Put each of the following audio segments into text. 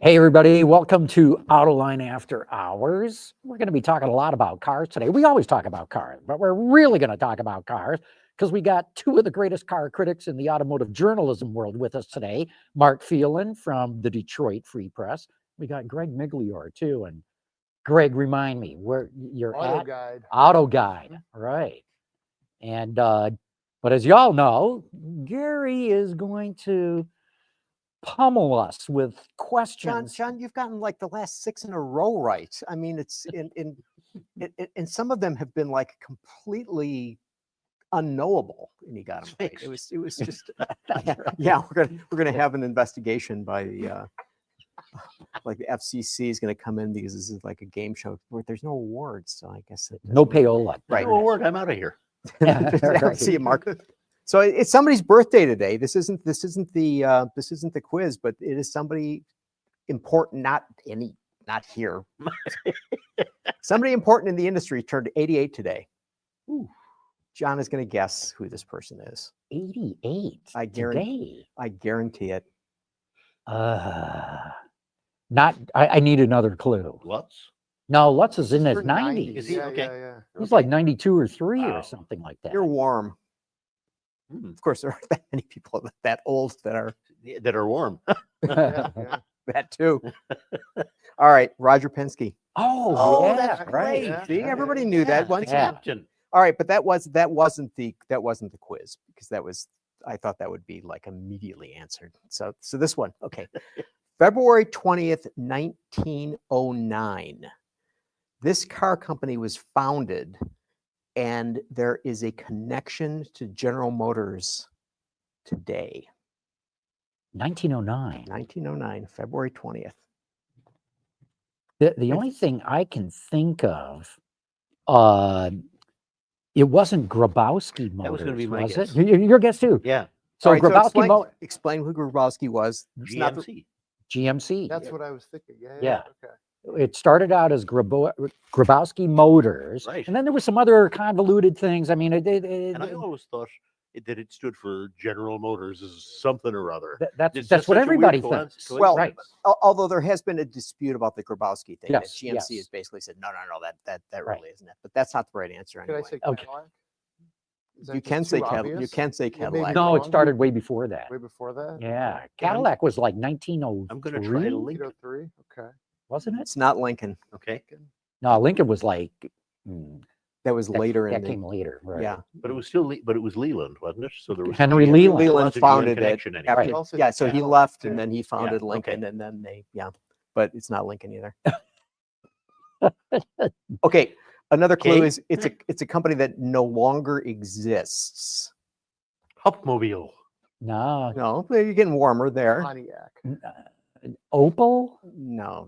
Hey, everybody. Welcome to Autoline After Hours. We're going to be talking a lot about cars today. We always talk about cars, but we're really going to talk about cars because we got two of the greatest car critics in the automotive journalism world with us today. Mark Phelan from the Detroit Free Press. We got Greg Migliore, too. And Greg, remind me where you're at? AutoGuide. AutoGuide, right. And, but as y'all know, Gary is going to pummel us with questions. John, you've gotten like the last 6 in a row right. I mean, it's and some of them have been like completely unknowable, and you got them right. It was just yeah. We're gonna have an investigation by the like the FCC is gonna come in because this is like a game show where there's no awards, so I guess no payola. Right. No award. I'm out of here. Right. See you, Mark. So it's somebody's birthday today. This isn't the quiz, but it is somebody important, not here. Somebody important in the industry turned 88 today. Ooh. John is going to guess who this person is. 88 I guarantee it. Not. I need another clue. Lutz? No, Lutz is in his For 90s. Is he? Yeah, Okay. yeah. He's like 92 or 3 Wow. or something like that. You're warm. Of course, there aren't that many people that old that are warm. yeah. That too. All right, Roger Penske. Oh, yeah, that's right. Yeah. See, everybody knew that once. Yeah. Captain. All right, but that wasn't the quiz because I thought that would be like immediately answered. So this one, okay. February 20th, 1909. This car company was founded, and there is a connection to General Motors today. 1909. 1909, February 20th. The only thing I can think of, it wasn't Grabowski Motors. That was gonna be my was guess. it? Your guess too. Yeah. So All right, Grabowski explain who Grabowski was. It's not the- GMC. GMC. That's what I was thinking. Yeah. Yeah. Okay. It started out as Grabowski Motors, Right. and then there were some other convoluted things. I mean, And I always thought that it stood for General Motors as something or other. It's that's just what such a everybody weird thinks. Well, right. Although there has been a dispute about the Grabowski thing, that Yes, GMC yes. has basically said no, that Right. really isn't it. But that's not the right answer Could anyway. I say Okay. Cadillac? Is that You just can say too Cadillac. You obvious? can say Yeah, maybe Cadillac. No, it wrong. started way before that. Way before that? Yeah, Okay. Cadillac was like 1903. I'm going to try to link. 1903? Okay. wasn't it? It's not Lincoln. Okay. No, Lincoln was like That was later that in the came later. Right. yeah. But it was still, but it was Leland, wasn't it? So there was Henry Henry Leland. Leland Lots of founded it. connection anyway. After, Right. Also yeah, so he Cadillac, left too. and then he founded Yeah, Lincoln, okay. and then they but it's not Lincoln either. Okay, another clue Okay. is it's a company that no longer exists. Hupmobile. No, No, but you're getting warmer there. Pontiac. Opel. No.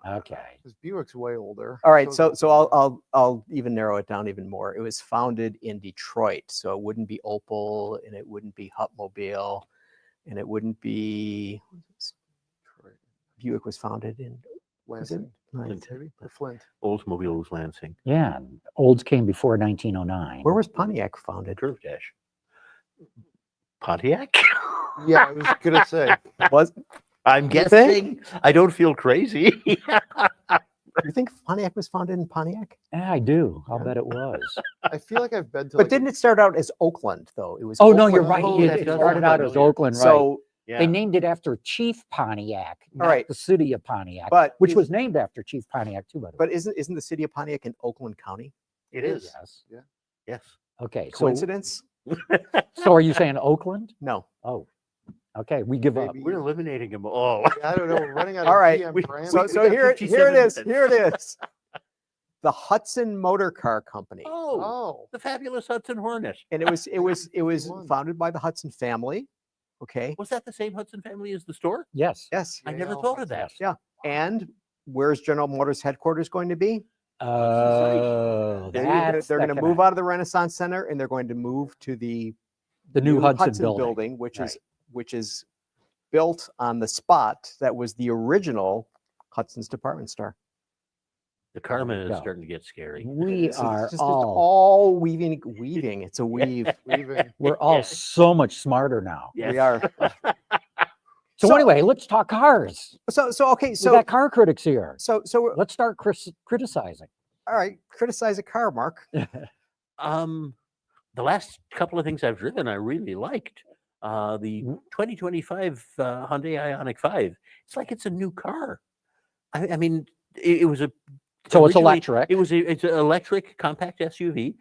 Okay. Because Buick's way older. All right, So so I'll even narrow it down even more. It was founded in Detroit, so it wouldn't be Opel, and it wouldn't be Hupmobile, and it wouldn't be Buick was founded in Lansing, Flint. maybe? Or Flint. Oldsmobile was Lansing. Yeah, Olds came before 1909. Where was Pontiac founded? Curve Dash. Pontiac? Yeah, I was going to say. Was I'm You guessing. think? I don't feel crazy. you think Pontiac was founded in Pontiac? Yeah, I do. I'll Yeah. bet it was. I feel like I've been to. But like, didn't it start out as Oakland though? It was. Oh no, you're Oakland. right. Oh, It that does started out sound as familiar. Oakland, right? So Yeah. They named it after Chief Pontiac, not right. the city of Pontiac, but which is- was named after Chief Pontiac too, by the way. But isn't the city of Pontiac in Oakland County? It is. Yes. Yes. Okay. Coincidence? So are you saying Oakland? No. Oh, okay. We give up. Maybe. We're eliminating them all. I don't know. We're running out All of right, GM we- brands. So we so got here it 57 is. minutes. Here it is. The Hudson Motor Car Company. Oh, Oh, the fabulous Hudson Hornet. And it was One. founded by the Hudson family. Okay. Was that the same Hudson family as the store? Yes. Yes. I never JL thought of that. Yeah. And where's General Motors headquarters going to be? Oh, They're that's going that to move out of the Renaissance Center and they're going to move to the new Hudson building. which is built on the spot that was the original Hudson's department store. The Carmen is go. starting to get scary. We It's are it's all all weaving. It's a weave. leaving. we're all Yeah. so much smarter now. Yes. We are. So anyway, let's talk cars. Okay, We so got car critics here. so Let's start criticizing. all right, criticize a car, Mark. The last couple of things I've driven, I really liked. The 2025 Hyundai Ioniq 5. It's like it's a new car. I mean, it was a. So it's originally, electric. It's an electric compact SUV.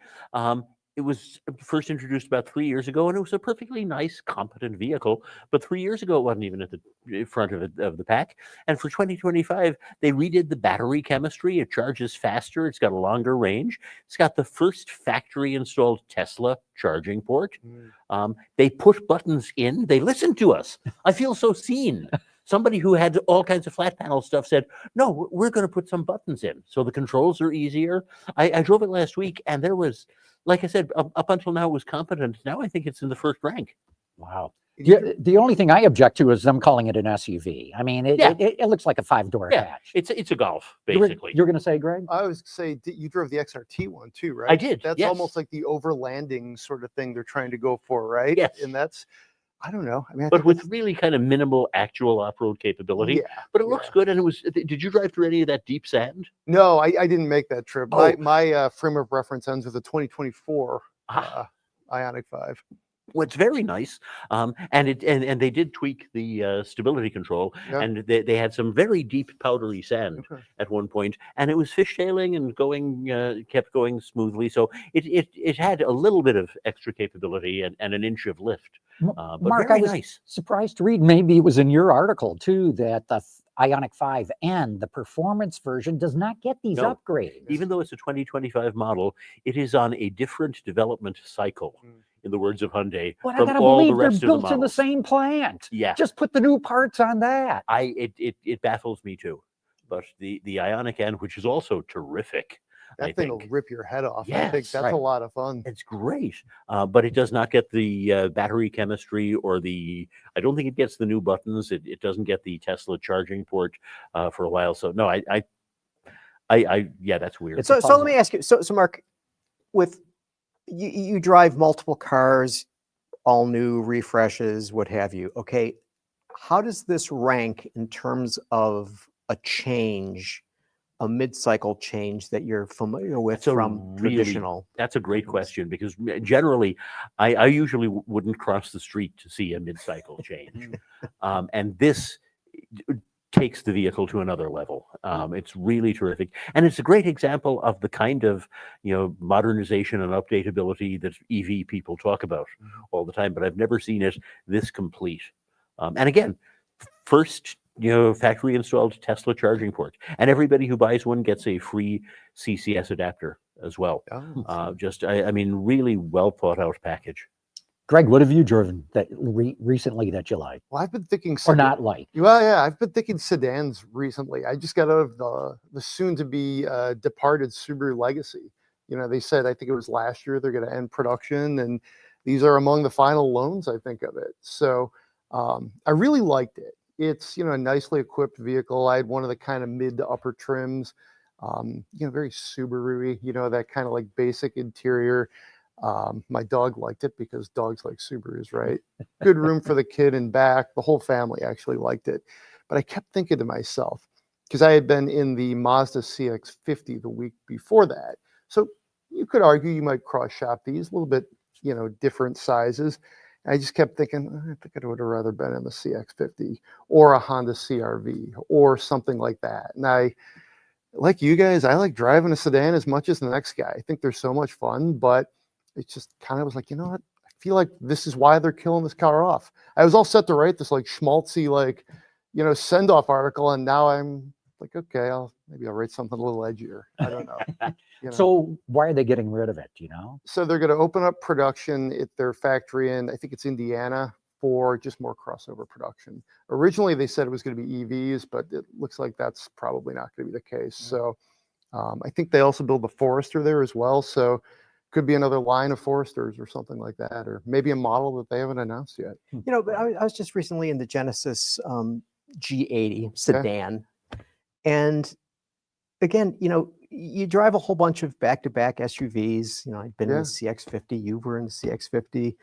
It was first introduced about 3 years ago, and it was a perfectly nice, competent vehicle. But 3 years ago, it wasn't even at the front of the pack. And for 2025, they redid the battery chemistry. It charges faster. It's got a longer range. It's got the first factory-installed Tesla charging port. They put buttons in. They listened to us. I feel so seen. Somebody who had all kinds of flat panel stuff said, no, we're going to put some buttons in. So the controls are easier. I drove it last week, and there was, like I said, up until now, it was competent. Now I think it's in the first rank. Wow. Yeah, the only thing I object to is them calling it an SUV. I mean, it looks like a 5-door hatch. It's a Golf, basically. You're going to say, Greg? I was say you drove the XRT one too, right? I did. That's yes. almost like the overlanding sort of thing they're trying to go for, right? Yes. And that's, I don't know. I mean, I but think with that's- really kind of minimal actual off-road capability. yeah. But it looks good. And it was. Did you drive through any of that deep sand? No, I didn't make that trip. Oh. My frame of reference ends with a 2024 Ioniq 5. Well, it's very nice, and they did tweak the stability control, Yeah. and they had some very deep powdery sand at one point, and it was fishtailing and kept going smoothly. So it had a little bit of extra capability and an inch of lift, but Mark, very I was nice. surprised to read, maybe it was in your article too, that the Ioniq 5 and the performance version does not get these No. upgrades. Even though it's a 2025 model, it is on a different development cycle, in the words of Hyundai, But I from gotta all the believe they're rest of the built in the models. same plant. Yeah. Just put the new parts on that. It baffles me too. But the Ioniq N, which is also terrific, That I thing will think. rip your head off. I think Yes, that's right. a lot of fun. It's great, but it does not get the battery chemistry or I don't think it gets the new buttons. It doesn't get the Tesla charging port for a while. So no, yeah, that's weird. It's So a let puzzle. me ask you. So Mark, with you drive multiple cars, all new refreshes, what have you. Okay, how does this rank in terms of a change, a mid-cycle change that you're familiar with That's a from really- traditional? That's a great question, because generally, I usually wouldn't cross the street to see a mid-cycle change, and this takes the vehicle to another level. It's really terrific, and it's a great example of the kind of modernization and updatability that EV people talk about all the time. But I've never seen it this complete. And again, first factory installed Tesla charging port, and everybody who buys one gets a free CCS adapter as well. Oh. I mean, really well thought out package. Greg, what have you driven that recently that you like Well, I've been thinking or not like? Well, yeah, I've been thinking sedans recently. I just got out of the soon-to-be departed Subaru Legacy. They said, I think it was last year, they're going to end production, and these are among the final loans, I think, of it. So I really liked it. It's a nicely equipped vehicle. I had one of the kind of mid to upper trims, very Subaru-y, that kind of like basic interior. My dog liked it because dogs like Subarus, right? Good room for the kid in back. The whole family actually liked it. But I kept thinking to myself, because I had been in the Mazda CX-50 the week before that. So you could argue you might cross shop these a little bit, different sizes. And I just kept thinking, I think I would have rather been in the CX-50 or a Honda CR-V or something like that. And I, like you guys, I like driving a sedan as much as the next guy. I think they're so much fun, but it just kind of was like, what? I feel like this is why they're killing this car off. I was all set to write this like schmaltzy, send-off article, and now I'm like, okay, maybe I'll write something a little edgier. I don't know. So why are they getting rid of it? So they're going to open up production at their factory in, I think it's Indiana, for just more crossover production. Originally, they said it was going to be EVs, but it looks like that's probably not going to be the case. So I think they also build the Forester there as well. So could be another line of Foresters or something like that, or maybe a model that they haven't announced yet. But I was just recently in the Genesis G80 sedan, and again, you drive a whole bunch of back-to-back SUVs. I've been in the CX-50, you were in the CX-50,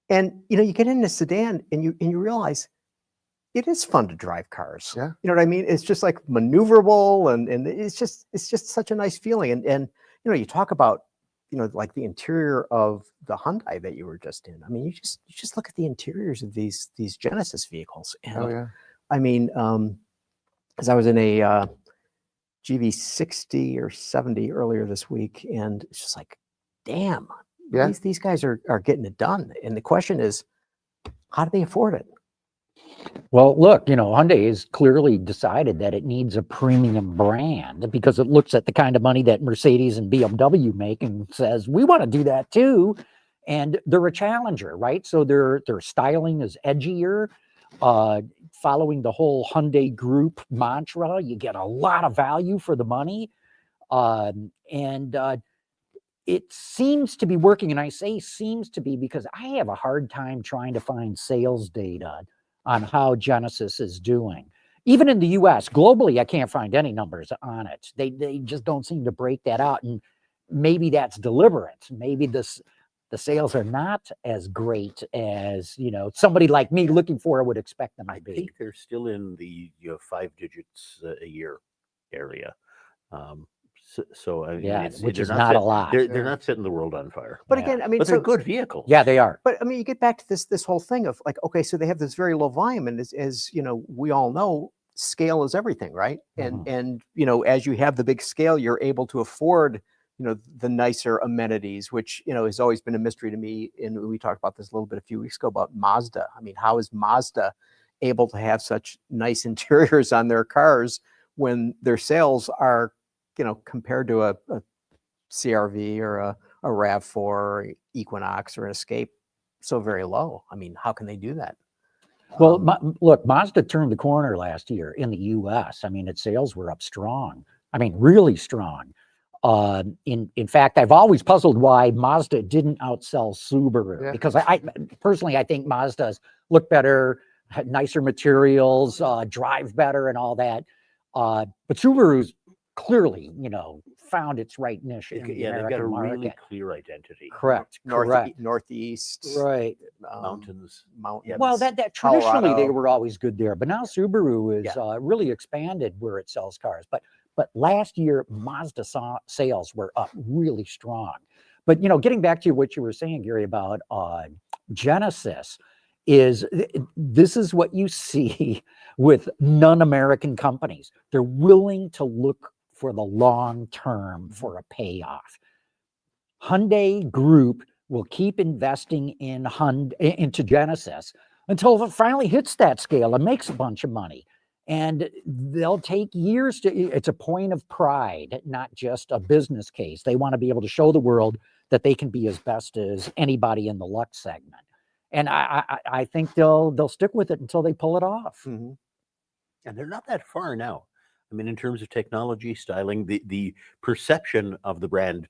and you get in a sedan and you realize it is fun to drive cars. Yeah. You know what I mean? It's just like maneuverable and it's just such a nice feeling. And you know, you talk about, you know, like the interior of the Hyundai that you were just in. I mean, you just look at the interiors of these Genesis vehicles. And Oh yeah. I mean, as I was in a GV60 or 70 earlier this week, and it's just like, damn, Yeah. these guys are getting it done. And the question is, how do they afford it? Well, look, you know, Hyundai has clearly decided that it needs a premium brand because it looks at the kind of money that Mercedes and BMW make and says, we want to do that too. And they're a challenger, right? So their styling is edgier, following the whole Hyundai Group mantra. You get a lot of value for the money. It seems to be working. And I say seems to be because I have a hard time trying to find sales data on how Genesis is doing. Even in the US, globally, I can't find any numbers on it. They just don't seem to break that out. And maybe that's deliberate. Maybe the sales are not as great as, you know, somebody like me looking for it would expect them to I be. think they're still in the 5 digits a year area. So I mean, Yeah, it's, which they're is not a set- lot. They're Yeah. not setting the world on fire, But Yeah. again, I mean, but they're so, good vehicles. Yeah, they are. but I mean, you get back to this whole thing of like, okay, so they have this very low volume, and as you know, we all know, scale is everything, right? And you know, as you have the big scale, you're able to afford, you know, the nicer amenities, which, you know, has always been a mystery to me. And we talked about this a little bit a few weeks ago about Mazda. I mean, how is Mazda able to have such nice interiors on their cars when their sales are, you know, compared to a CRV or a RAV4 or Equinox or an Escape, so very low? I mean, how can they do that? Well, look, Mazda turned the corner last year in the US. I mean, its sales were up strong. I mean, really strong. In fact, I've always puzzled why Mazda didn't outsell Subaru, Yeah. because I personally, I think Mazda's look better, had nicer materials, drive better and all that. But Subaru's clearly, you know, found its right niche in the Yeah, they've got a American really market. clear identity. Correct. Northeast, Right. Mountains. mountains. Well, that traditionally they Colorado. were always good there, but now Subaru is really expanded where it sells cars. But last year Mazda sales were up really strong. But you know, getting back to what you were saying, Gary, about Genesis, this is what you see with non-American companies. They're willing to look for the long term for a payoff. Hyundai Group will keep investing into Genesis until it finally hits that scale and makes a bunch of money. And they'll take years it's a point of pride, not just a business case. They want to be able to show the world that they can be as best as anybody in the Lux segment. And I think they'll stick with it until they pull it off. Mhm. And they're not that far now. I mean, in terms of technology, styling, the perception of the brand,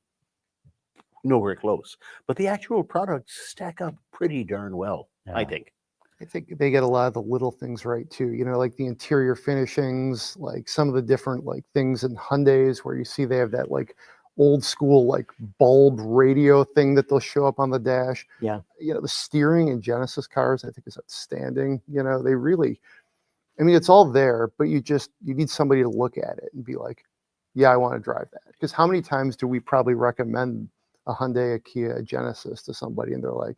nowhere close. But the actual products stack up pretty darn well, I Yeah. think. I think they get a lot of the little things right too. You know, like the interior finishings, like some of the different like things in Hyundais where you see they have that like old school like bulb radio thing that they'll show up on the dash. Yeah. You know, the steering in Genesis cars, I think, is outstanding. You know, they really, I mean, it's all there, but you need somebody to look at it and be like, yeah, I want to drive that. Because how many times do we probably recommend a Hyundai, a Kia, a Genesis to somebody and they're like,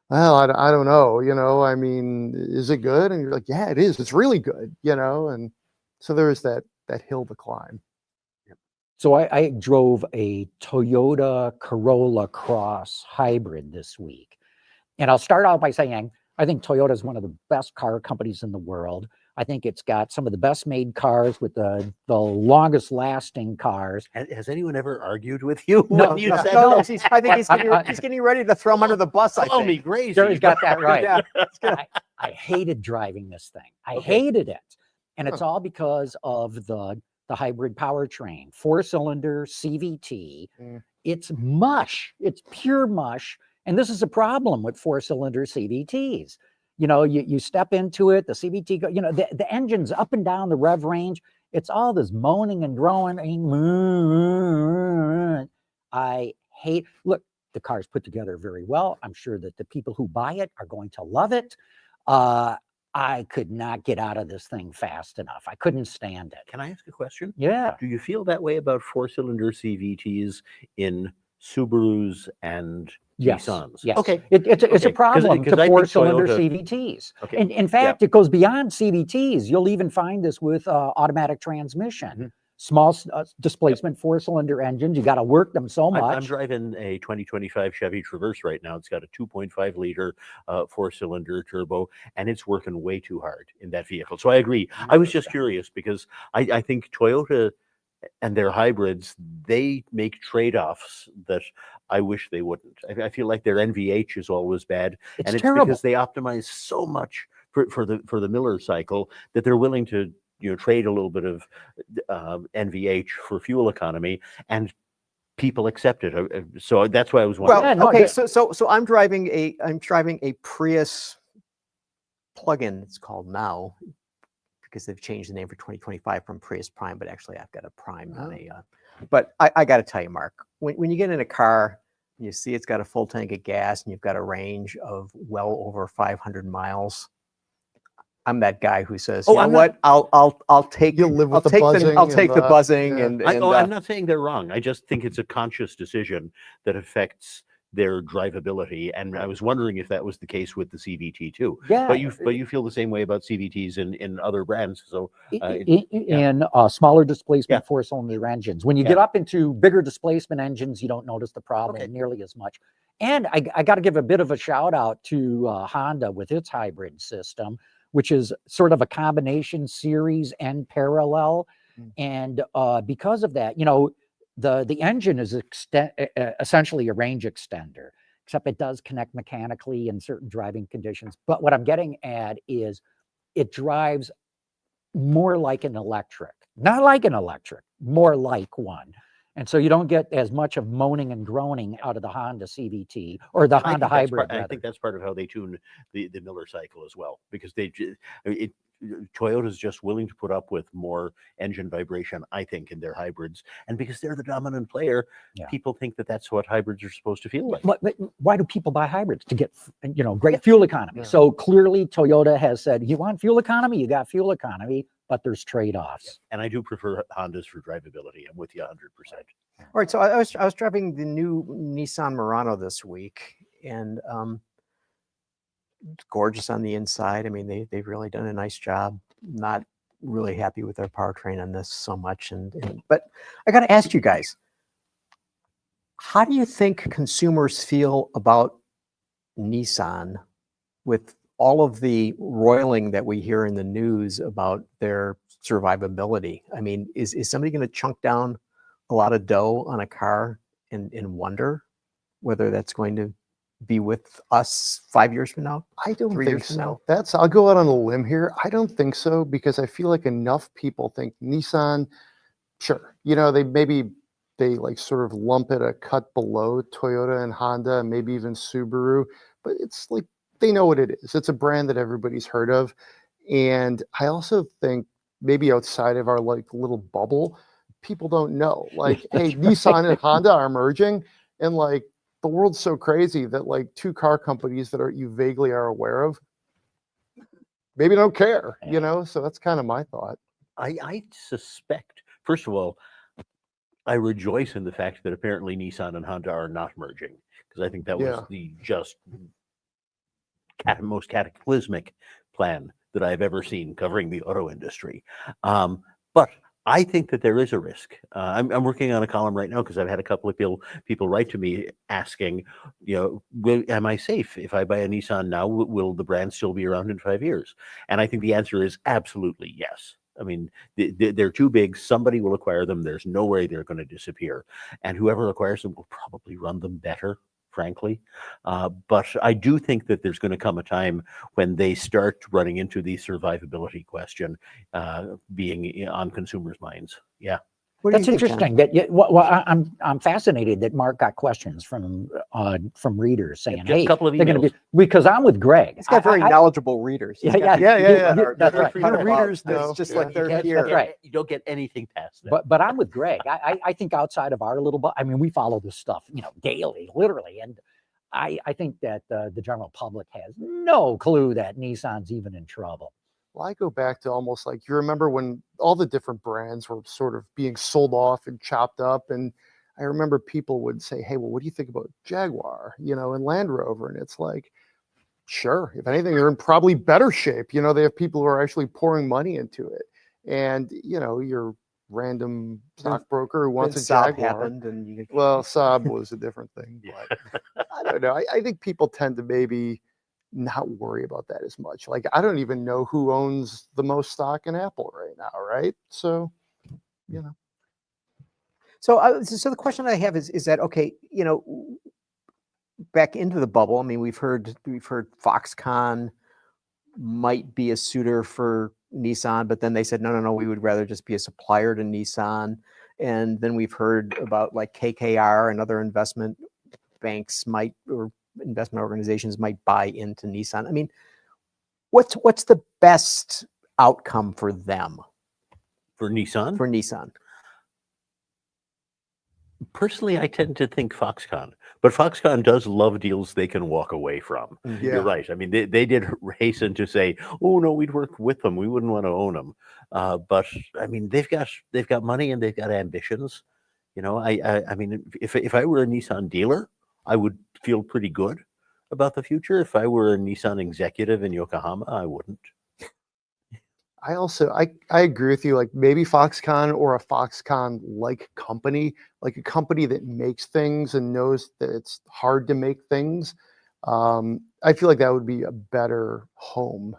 well, I don't know, you know, I mean, is it good? And you're like, yeah, it is. It's really good, you know? And so there is that hill to climb. So I drove a Toyota Corolla Cross hybrid this week. And I'll start out by saying, I think Toyota is one of the best car companies in the world. I think it's got some of the best made cars with the longest lasting cars. Has anyone ever argued with you? No, when you no, said No, that? I think he's getting ready to throw him under the bus. I Call me think. crazy. Gary's got that right. Yeah. I hated driving this thing. I Okay. hated it. And it's all because of the hybrid powertrain, 4-cylinder CVT. Mm. It's mush. It's pure mush. And this is a problem with 4-cylinder CVTs. You know, you step into it, the CVT, you know, the engine's up and down the rev range. It's all this moaning and groaning. I hate, look, the car's put together very well. I'm sure that the people who buy it are going to love it. I could not get out of this thing fast enough. I couldn't stand it. Can I ask a question? Yeah. Do you feel that way about four-cylinder CVTs in Subarus and Yes. Nissans? Yes. Okay. It's a Okay, 'cause- problem 'cause I to think four-cylinder Toyota- CVTs. Okay, In fact, it goes beyond CVTs. You'll even find this with automatic transmission. Mhm. Small displacement four-cylinder engines. You got to work them so much. I'm driving a 2025 Chevy Traverse right now. It's got a 2.5 liter four-cylinder turbo, and it's working way too hard in that vehicle. So I agree. I was just curious because I think Toyota and their hybrids, they make trade-offs that I wish they wouldn't. I feel like their NVH is always bad, It's and it's terrible. because they optimize so much for the Miller cycle that they're willing to trade a little bit of NVH for fuel economy, and people accept it. So that's why I was wondering. Well, Yeah, no, okay, the- so I'm driving a Prius plug-in. It's called now because they've changed the name for 2025 from Prius Prime, but actually I've got a Prime, not a. But I got to tell you, Mark, when you get in a car, and you see it's got a full tank of gas, and you've got a range of well over 500 miles. I'm that guy who says, Oh, you know I'm what? I'll take You'll live with I'll the take buzzing I'll and take the the- buzzing yeah. and I'm not saying they're wrong. I just think it's a conscious decision that affects their drivability. And I was wondering if that was the case with the CVT too. Yeah. But you feel the same way about CVTs in other brands. So in smaller displacement Yeah. four-cylinder engines. When you Yeah. get up into bigger displacement engines, you don't notice the problem Okay. nearly as much. And I got to give a bit of a shout out to Honda with its hybrid system, which is sort of a combination series and parallel. And because of that, the engine is essentially a range extender, except it does connect mechanically in certain driving conditions. But what I'm getting at is it drives more like an electric, not like an electric, more like one. And so you don't get as much of moaning and groaning out of the Honda CVT or the I Honda think that's hybrid. I think that's part of how they tune the Miller cycle as well, because Toyota's just willing to put up with more engine vibration, I think, in their hybrids, and because they're the dominant player, people think that that's what hybrids are supposed to feel like. But why do people buy hybrids? To get great fuel economy. So clearly Toyota has said, you want fuel economy, you got fuel economy, but there's trade-offs. And I do prefer Hondas for drivability. I'm with you 100%. All right, so I was driving the new Nissan Murano this week, and it's gorgeous on the inside. I mean, they've really done a nice job. Not really happy with their powertrain on this so much, but I got to ask you guys, how do you think consumers feel about Nissan with all of the roiling that we hear in the news about their survivability? I mean, is somebody going to chunk down a lot of dough on a car and wonder whether that's going to be with us 5 years from now? I don't 3 think years from now? so. I'll go out on a limb here. I don't think so, because I feel like enough people think Nissan, sure, they like sort of lump it a cut below Toyota and Honda and maybe even Subaru, but it's like they know what it is. It's a brand that everybody's heard of. And I also think maybe outside of our like little bubble, people don't know. Like, hey, Nissan and Honda are merging, and like the world's so crazy that like two car companies that you vaguely are aware of maybe don't care, So that's kind of my thought. I suspect, first of all, I rejoice in the fact that apparently Nissan and Honda are not merging, because I think that was the just most cataclysmic plan that I've ever seen covering the auto industry. But I think that there is a risk. I'm working on a column right now because I've had a couple of people write to me asking, am I safe if I buy a Nissan now? Will the brand still be around in 5 years? And I think the answer is absolutely yes. I mean, they're too big. Somebody will acquire them. There's no way they're going to disappear. And whoever acquires them will probably run them better, frankly. But I do think that there's going to come a time when they start running into the survivability question being on consumers' minds. Yeah. That's interesting. I'm fascinated that Mark got questions from readers saying, A "Hey, couple of they're going to emails. be," because I'm with Greg. He's got very knowledgeable readers. He's got Yeah. That's right. Your readers know. just Yeah. like they're That's here. right. You don't get anything past that. But I'm with Greg. I think outside of our little, I mean, we follow this stuff, daily, literally, and I think that the general public has no clue that Nissan's even in trouble. Well, I go back to almost like, you remember when all the different brands were sort of being sold off and chopped up, and I remember people would say, hey, well, what do you think about Jaguar, and Land Rover? And it's like, sure, if anything, they're in probably better shape. They have people who are actually pouring money into it. And, your random stockbroker who wants a Saab Jaguar. happened, and you Well, Saab was a different thing. But I don't know. I think people tend to maybe not worry about that as much. Like, I don't even know who owns the most stock in Apple right now, right? So, So the question I have is that, okay, back into the bubble. I mean, we've heard Foxconn might be a suitor for Nissan, but then they said, no, we would rather just be a supplier to Nissan. And then we've heard about like KKR and other investment banks or investment organizations might buy into Nissan. I mean, what's the best outcome for them? For Nissan? For Nissan. Personally, I tend to think Foxconn, but Foxconn does love deals they can walk away from. Mhm. You're right. I mean, they did hasten to say, "Oh no, we'd work with them. We wouldn't want to own them." But I mean, they've got money and they've got ambitions. I mean, if I were a Nissan dealer, I would feel pretty good about the future. If I were a Nissan executive in Yokohama, I wouldn't. I agree with you. Like maybe Foxconn or a Foxconn like company, like a company that makes things and knows that it's hard to make things. I feel like that would be a better home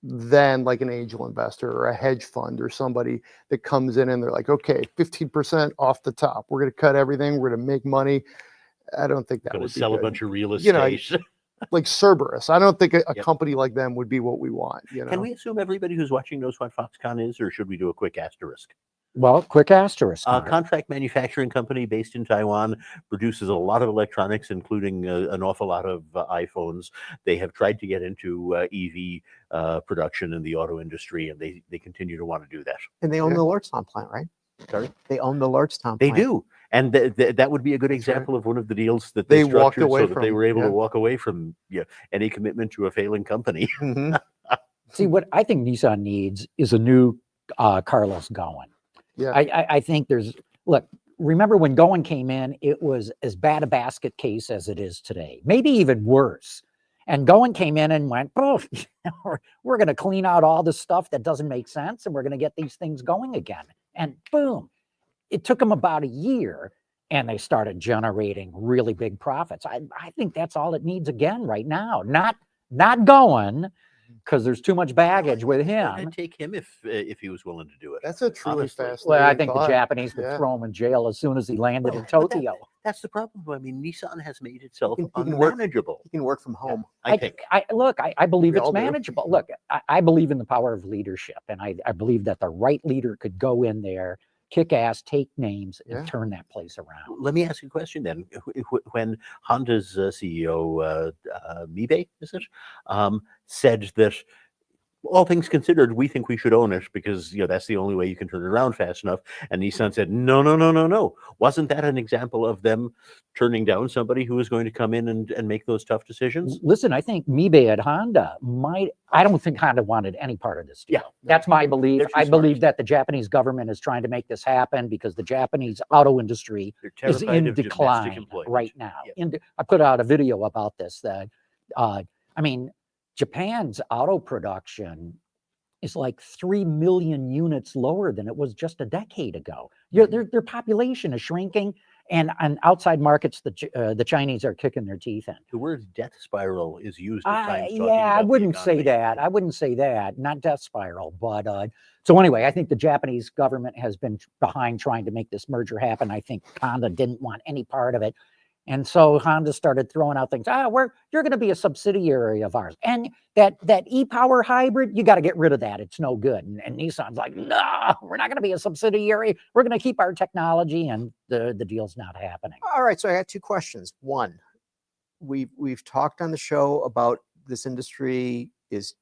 than like an angel investor or a hedge fund or somebody that comes in and they're like, okay, 15% off the top. We're going to cut everything. We're going to make money. I don't think that Going would to be sell a good. bunch of real estate. Like Cerberus. I don't think a Yep. company like them would be what we want. Can we assume everybody who's watching knows what Foxconn is, or should we do a quick asterisk? Well, quick asterisk. A Mark. contract manufacturing company based in Taiwan, produces a lot of electronics, including an awful lot of iPhones. They have tried to get into EV production in the auto industry, and they continue to want to do that. And they own Yeah. the Lordstown plant, right? Sorry? They own the Lordstown They plant. do. And that would be a good That's right. example of one of the deals that They they walked structured away so that they from, were able yeah. to walk away from any commitment to a failing company. Mhm. See, what I think Nissan needs is a new Carlos Ghosn. Yeah. I think look, remember when Ghosn came in, it was as bad a basket case as it is today, maybe even worse. And Ghosn came in and went, oh, we're going to clean out all the stuff that doesn't make sense, and we're going to get these things going again. And boom, it took them about a year, and they started generating really big profits. I think that's all it needs again right now. Not Ghosn, because there's too much baggage with him. I'd take him if he was willing to do it. That's a truly Honestly. fascinating Well, I think thought. the Japanese would Yeah. throw him in jail as soon as he landed in But Tokyo. That's the problem. I mean, Nissan has made itself He can work- unmanageable. He can work from home. I think. I believe We it's all do. manageable. Look, I believe in the power of leadership, and I believe that the right leader could go in there, kick ass, take names, and Yeah. turn that place around. Let me ask you a question then. When Honda's CEO, Mibe, is it, said that all things considered, we think we should own it because that's the only way you can turn it around fast enough. And Nissan said, no. Wasn't that an example of them turning down somebody who was going to come in and make those tough decisions? Listen, I think Mibe at Honda I don't think Honda wanted any part of this deal. Yeah. That's my belief. They're too I believe smart. that the Japanese government is trying to make this happen because the Japanese auto industry They're is terrified in of domestic decline employment. right now. Yep. I put out a video about this. That I mean, Japan's auto production is like 3 million units lower than it was just a decade ago. Their population is shrinking, and on outside markets, the Chinese are kicking their teeth in. The word death spiral is used at times. talking Yeah, I about the wouldn't say economy. that. I wouldn't say that. Not death spiral, but so anyway, I think the Japanese government has been behind trying to make this merger happen. I think Honda didn't want any part of it. And so Honda started throwing out things. You're going to be a subsidiary of ours. And that e-power hybrid, you got to get rid of that. It's no good. And Nissan's like, no, we're not going to be a subsidiary. We're going to keep our technology, and the deal's not happening. All right, so I got two questions. One, we've talked on the show about this industry is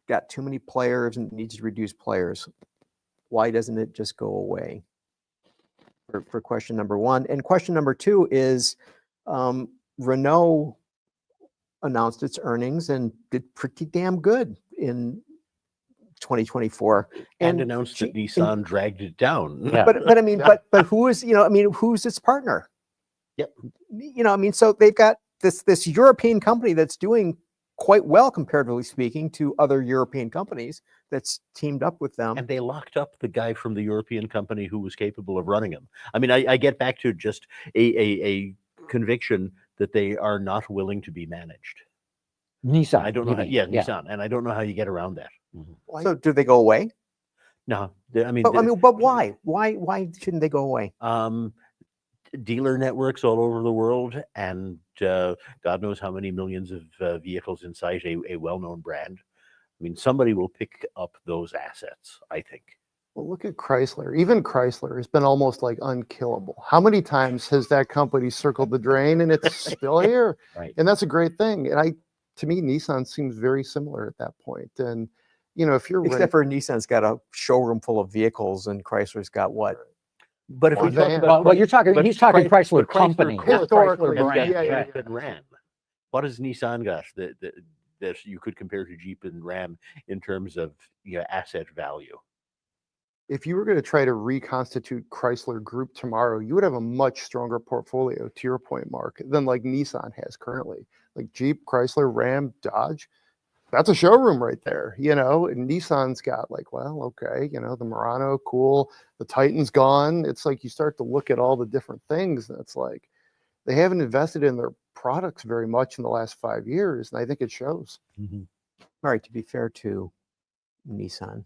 got too many players and needs to reduce players. Why doesn't it just go away? For question number one. And question number two is, Renault announced its earnings and did pretty damn good in 2024. And announced that G- Nissan dragged it down. Yeah. But I mean, Yeah. but who is, I mean, who's its partner? Yep. I mean, so they've got this European company that's doing quite well, comparatively speaking, to other European companies that's teamed up with them. And they locked up the guy from the European company who was capable of running them. I mean, I get back to just a conviction that they are not willing to be managed. Nissan. I don't you know. How, mean, yeah, Nissan, and I don't know how you get around that. So do they go away? No, I mean, But why? Why shouldn't they go away? dealer networks all over the world, and God knows how many millions of vehicles in sight. A well-known brand. I mean, somebody will pick up those assets, I think. Well, look at Chrysler. Even Chrysler has been almost like unkillable. How many times has that company circled the drain and it's still here? Right. And that's a great thing. And to me, Nissan seems very similar at that point. And, if you're Except for Nissan's got a showroom full of vehicles and Chrysler's got what? But if we One talk van. about Well, you're talking. but He's talking Chrysler Chrysler- company, not historically, Chrysler brand. yeah, right. and Ram. What has Nissan got that you could compare to Jeep and Ram in terms of asset value? if you were going to try to reconstitute Chrysler Group tomorrow, you would have a much stronger portfolio, to your point, Mark, than like Nissan has currently. Like Jeep, Chrysler, Ram, Dodge, that's a showroom right there, and Nissan's got like, well, okay, the Murano, cool, the Titan's gone. It's like you start to look at all the different things, and it's like they haven't invested in their products very much in the last 5 years, and I think it shows. Mhm. All right, to be fair to Nissan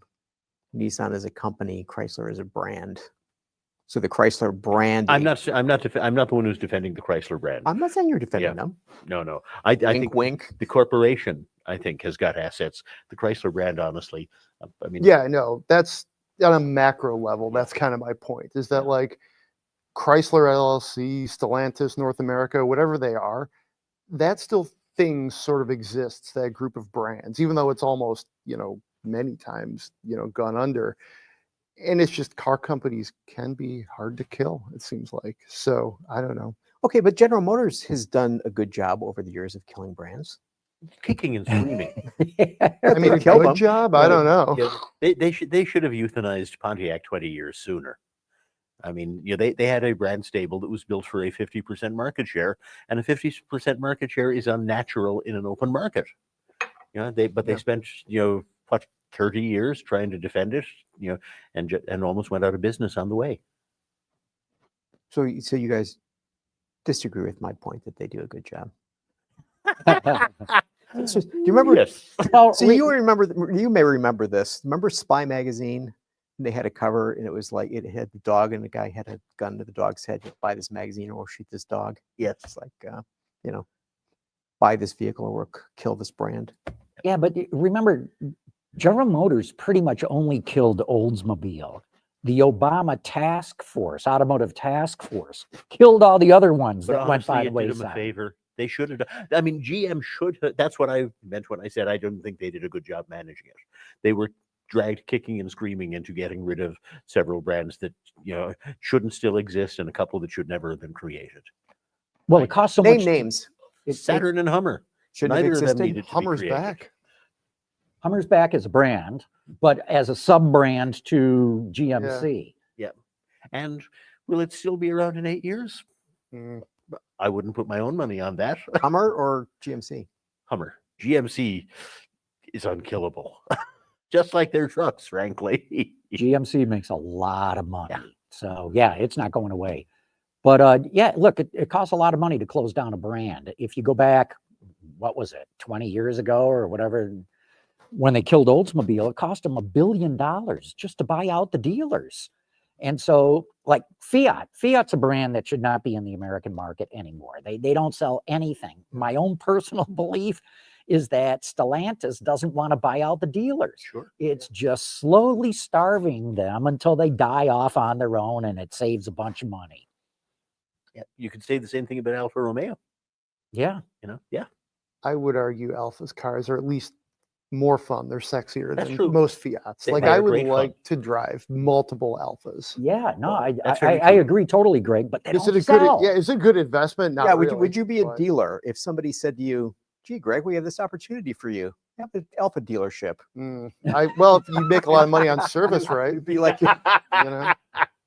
is a company, Chrysler is a brand. So the Chrysler brand. I'm not the one who's defending the Chrysler brand. I'm not saying you're defending Yeah. them. No. I Wink, think wink. the corporation, I think, has got assets. The Chrysler brand, honestly, I mean, Yeah, no, that's on a macro level. That's kind of my point, is that like Chrysler LLC, Stellantis, North America, whatever they are, that still thing sort of exists, that group of brands, even though it's almost, many times, gone under. And it's just car companies can be hard to kill, it seems like. So I don't know. Okay, but General Motors has done a good job over the years of killing brands. kicking and screaming. I mean, a killed good them. job? I don't know. They should have euthanized Pontiac 20 years sooner. I mean, they had a brand stable that was built for a 50% market share, and a 50% market share is unnatural in an open market. They spent what 30 years trying to defend it, and almost went out of business on the way. So you guys disagree with my point that they do a good job. It's just, do you remember? Yes. Well, So you may remember this. Remember Spy magazine? They had a cover, and it was like it had the dog, and the guy had a gun to the dog's head. You buy this magazine, or we'll shoot this dog. Yes. It's like, buy this vehicle, or we'll kill this brand. Yeah, but remember, General Motors pretty much only killed Oldsmobile. The Obama task force, automotive task force, killed all the other ones But that went by honestly, the it did them a wayside. favor. They should have done. I mean, GM should have. That's what I meant when I said I don't think they did a good job managing it. They were dragged kicking and screaming into getting rid of several brands that shouldn't still exist, and a couple that should never have been created. Well, it costs so Name much. names. Saturn and Hummer. Shouldn't have Neither of them existed. needed to be Hummer's created. back. Hummer's back as a brand, but as a sub-brand to GMC. And will it still be around in 8 years? Mm, I wouldn't put my own money on that. Hummer or GMC? Hummer. GMC is unkillable. Just like their trucks, frankly. GMC makes a lot of money. Yeah. So yeah, it's not going away. But yeah, look, it costs a lot of money to close down a brand. If you go back, what was it, 20 years ago or whatever, when they killed Oldsmobile, it cost them $1 billion just to buy out the dealers. And so like Fiat's a brand that should not be in the American market anymore. They don't sell anything. My own personal belief is that Stellantis doesn't want to buy out the dealers. Sure. It's just slowly starving them until they die off on their own, and it saves a bunch of money. Yeah. You could say the same thing about Alfa Romeo. Yeah. Yeah. I would argue Alpha's cars are at least more fun. They're sexier That's than true. most Fiats. They Like are I would great fun. like to drive multiple Alphas. Yeah, no, That's very I true. agree totally, Greg, but they Is don't it a good? sell. Yeah, it's a good investment. Not yeah, really, would you be a but- dealer if somebody said to you, "Gee, Greg, we have this opportunity for you. Have an Alpha dealership." Well, if you make a lot of money on service, right? It'd be like, You know.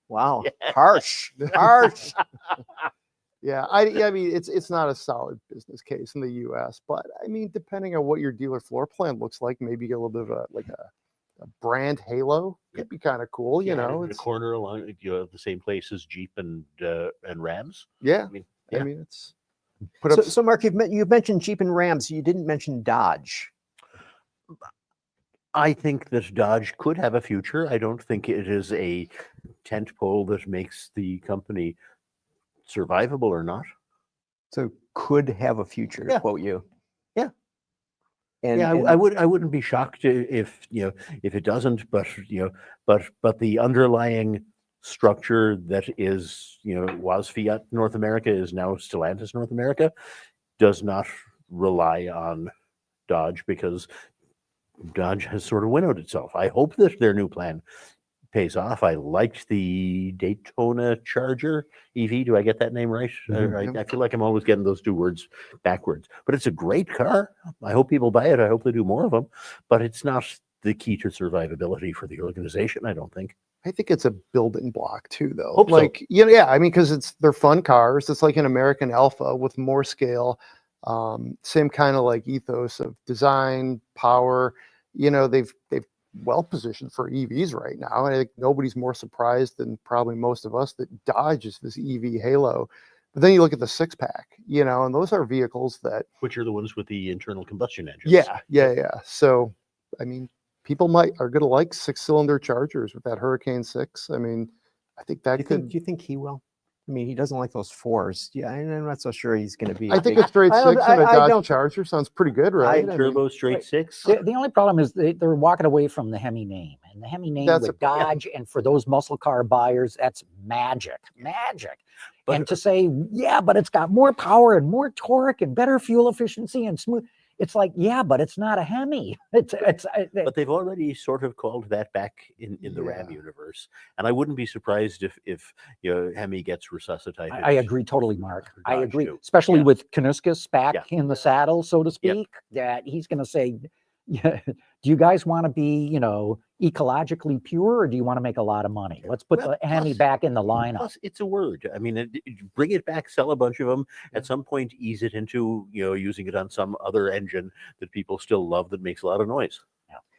wow, harsh, harsh. Yeah, I mean, it's not a solid business case in the U.S., but I mean, depending on what your dealer floor plan looks like, maybe get a little bit of a brand halo could be kind of cool. You know, in the it's corner along the same place as Jeep and Rams. yeah. I mean, I yeah. mean, it's put up. So Mark, you've mentioned Jeep and Rams. You didn't mention Dodge. I think that Dodge could have a future. I don't think it is a tent pole that makes the company survivable or not. So could have a future, to Yeah. quote you. Yeah. And, Yeah, I wouldn't be shocked if if it doesn't, but but the underlying structure that is was Fiat North America is now Stellantis North America does not rely on Dodge because Dodge has sort of winnowed itself. I hope that their new plan pays off. I liked the Daytona Charger EV. Do I get that name right? I feel like I'm always getting those two words backwards. But it's a great car. I hope people buy it. I hope they do more of them. But it's not the key to survivability for the organization, I don't think. I think it's a building block too, though. Hope so. Like, yeah, I mean, because they're fun cars. It's like an American Alpha with more scale, same kind of like ethos of design, power. They've well positioned for EVs right now. And I think nobody's more surprised than probably most of us that Dodge is this EV halo. But then you look at the six pack, and those are vehicles that, Which are the ones with the internal combustion engines. yeah. So, I mean, people are going to like 6-cylinder Chargers with that Hurricane 6. I mean, I think that do you think he will? I mean, he doesn't like those fours. Yeah, I'm not so sure he's going to be. I think a straight I 6 don't- and a I Dodge don't- Charger sounds pretty good, right? I mean, Turbo straight Right. 6. The only problem is they're walking away from the Hemi name, and the Hemi name That's with a- yeah. Dodge, and for those muscle car buyers, that's magic. But- And to say, yeah, but it's got more power and more torque and better fuel efficiency and smooth. It's like, yeah, but it's not a Hemi. But they've already sort of called that back in the Ram Yeah. universe, and I wouldn't be surprised if Hemi gets resuscitated. I agree totally, Mark. I Dodge agree, too. especially Yeah. with Kuniskis back Yeah. in the saddle, so to Yep. speak, that he's going to say, yeah, do you guys want to be, ecologically pure, or do you want to make a lot of money? Let's put Well, the Hemi plus- back in the lineup. Plus, it's a word. I mean, bring it back, sell a bunch of them. At some point, ease it into using it on some other engine that people still love that makes a lot of noise.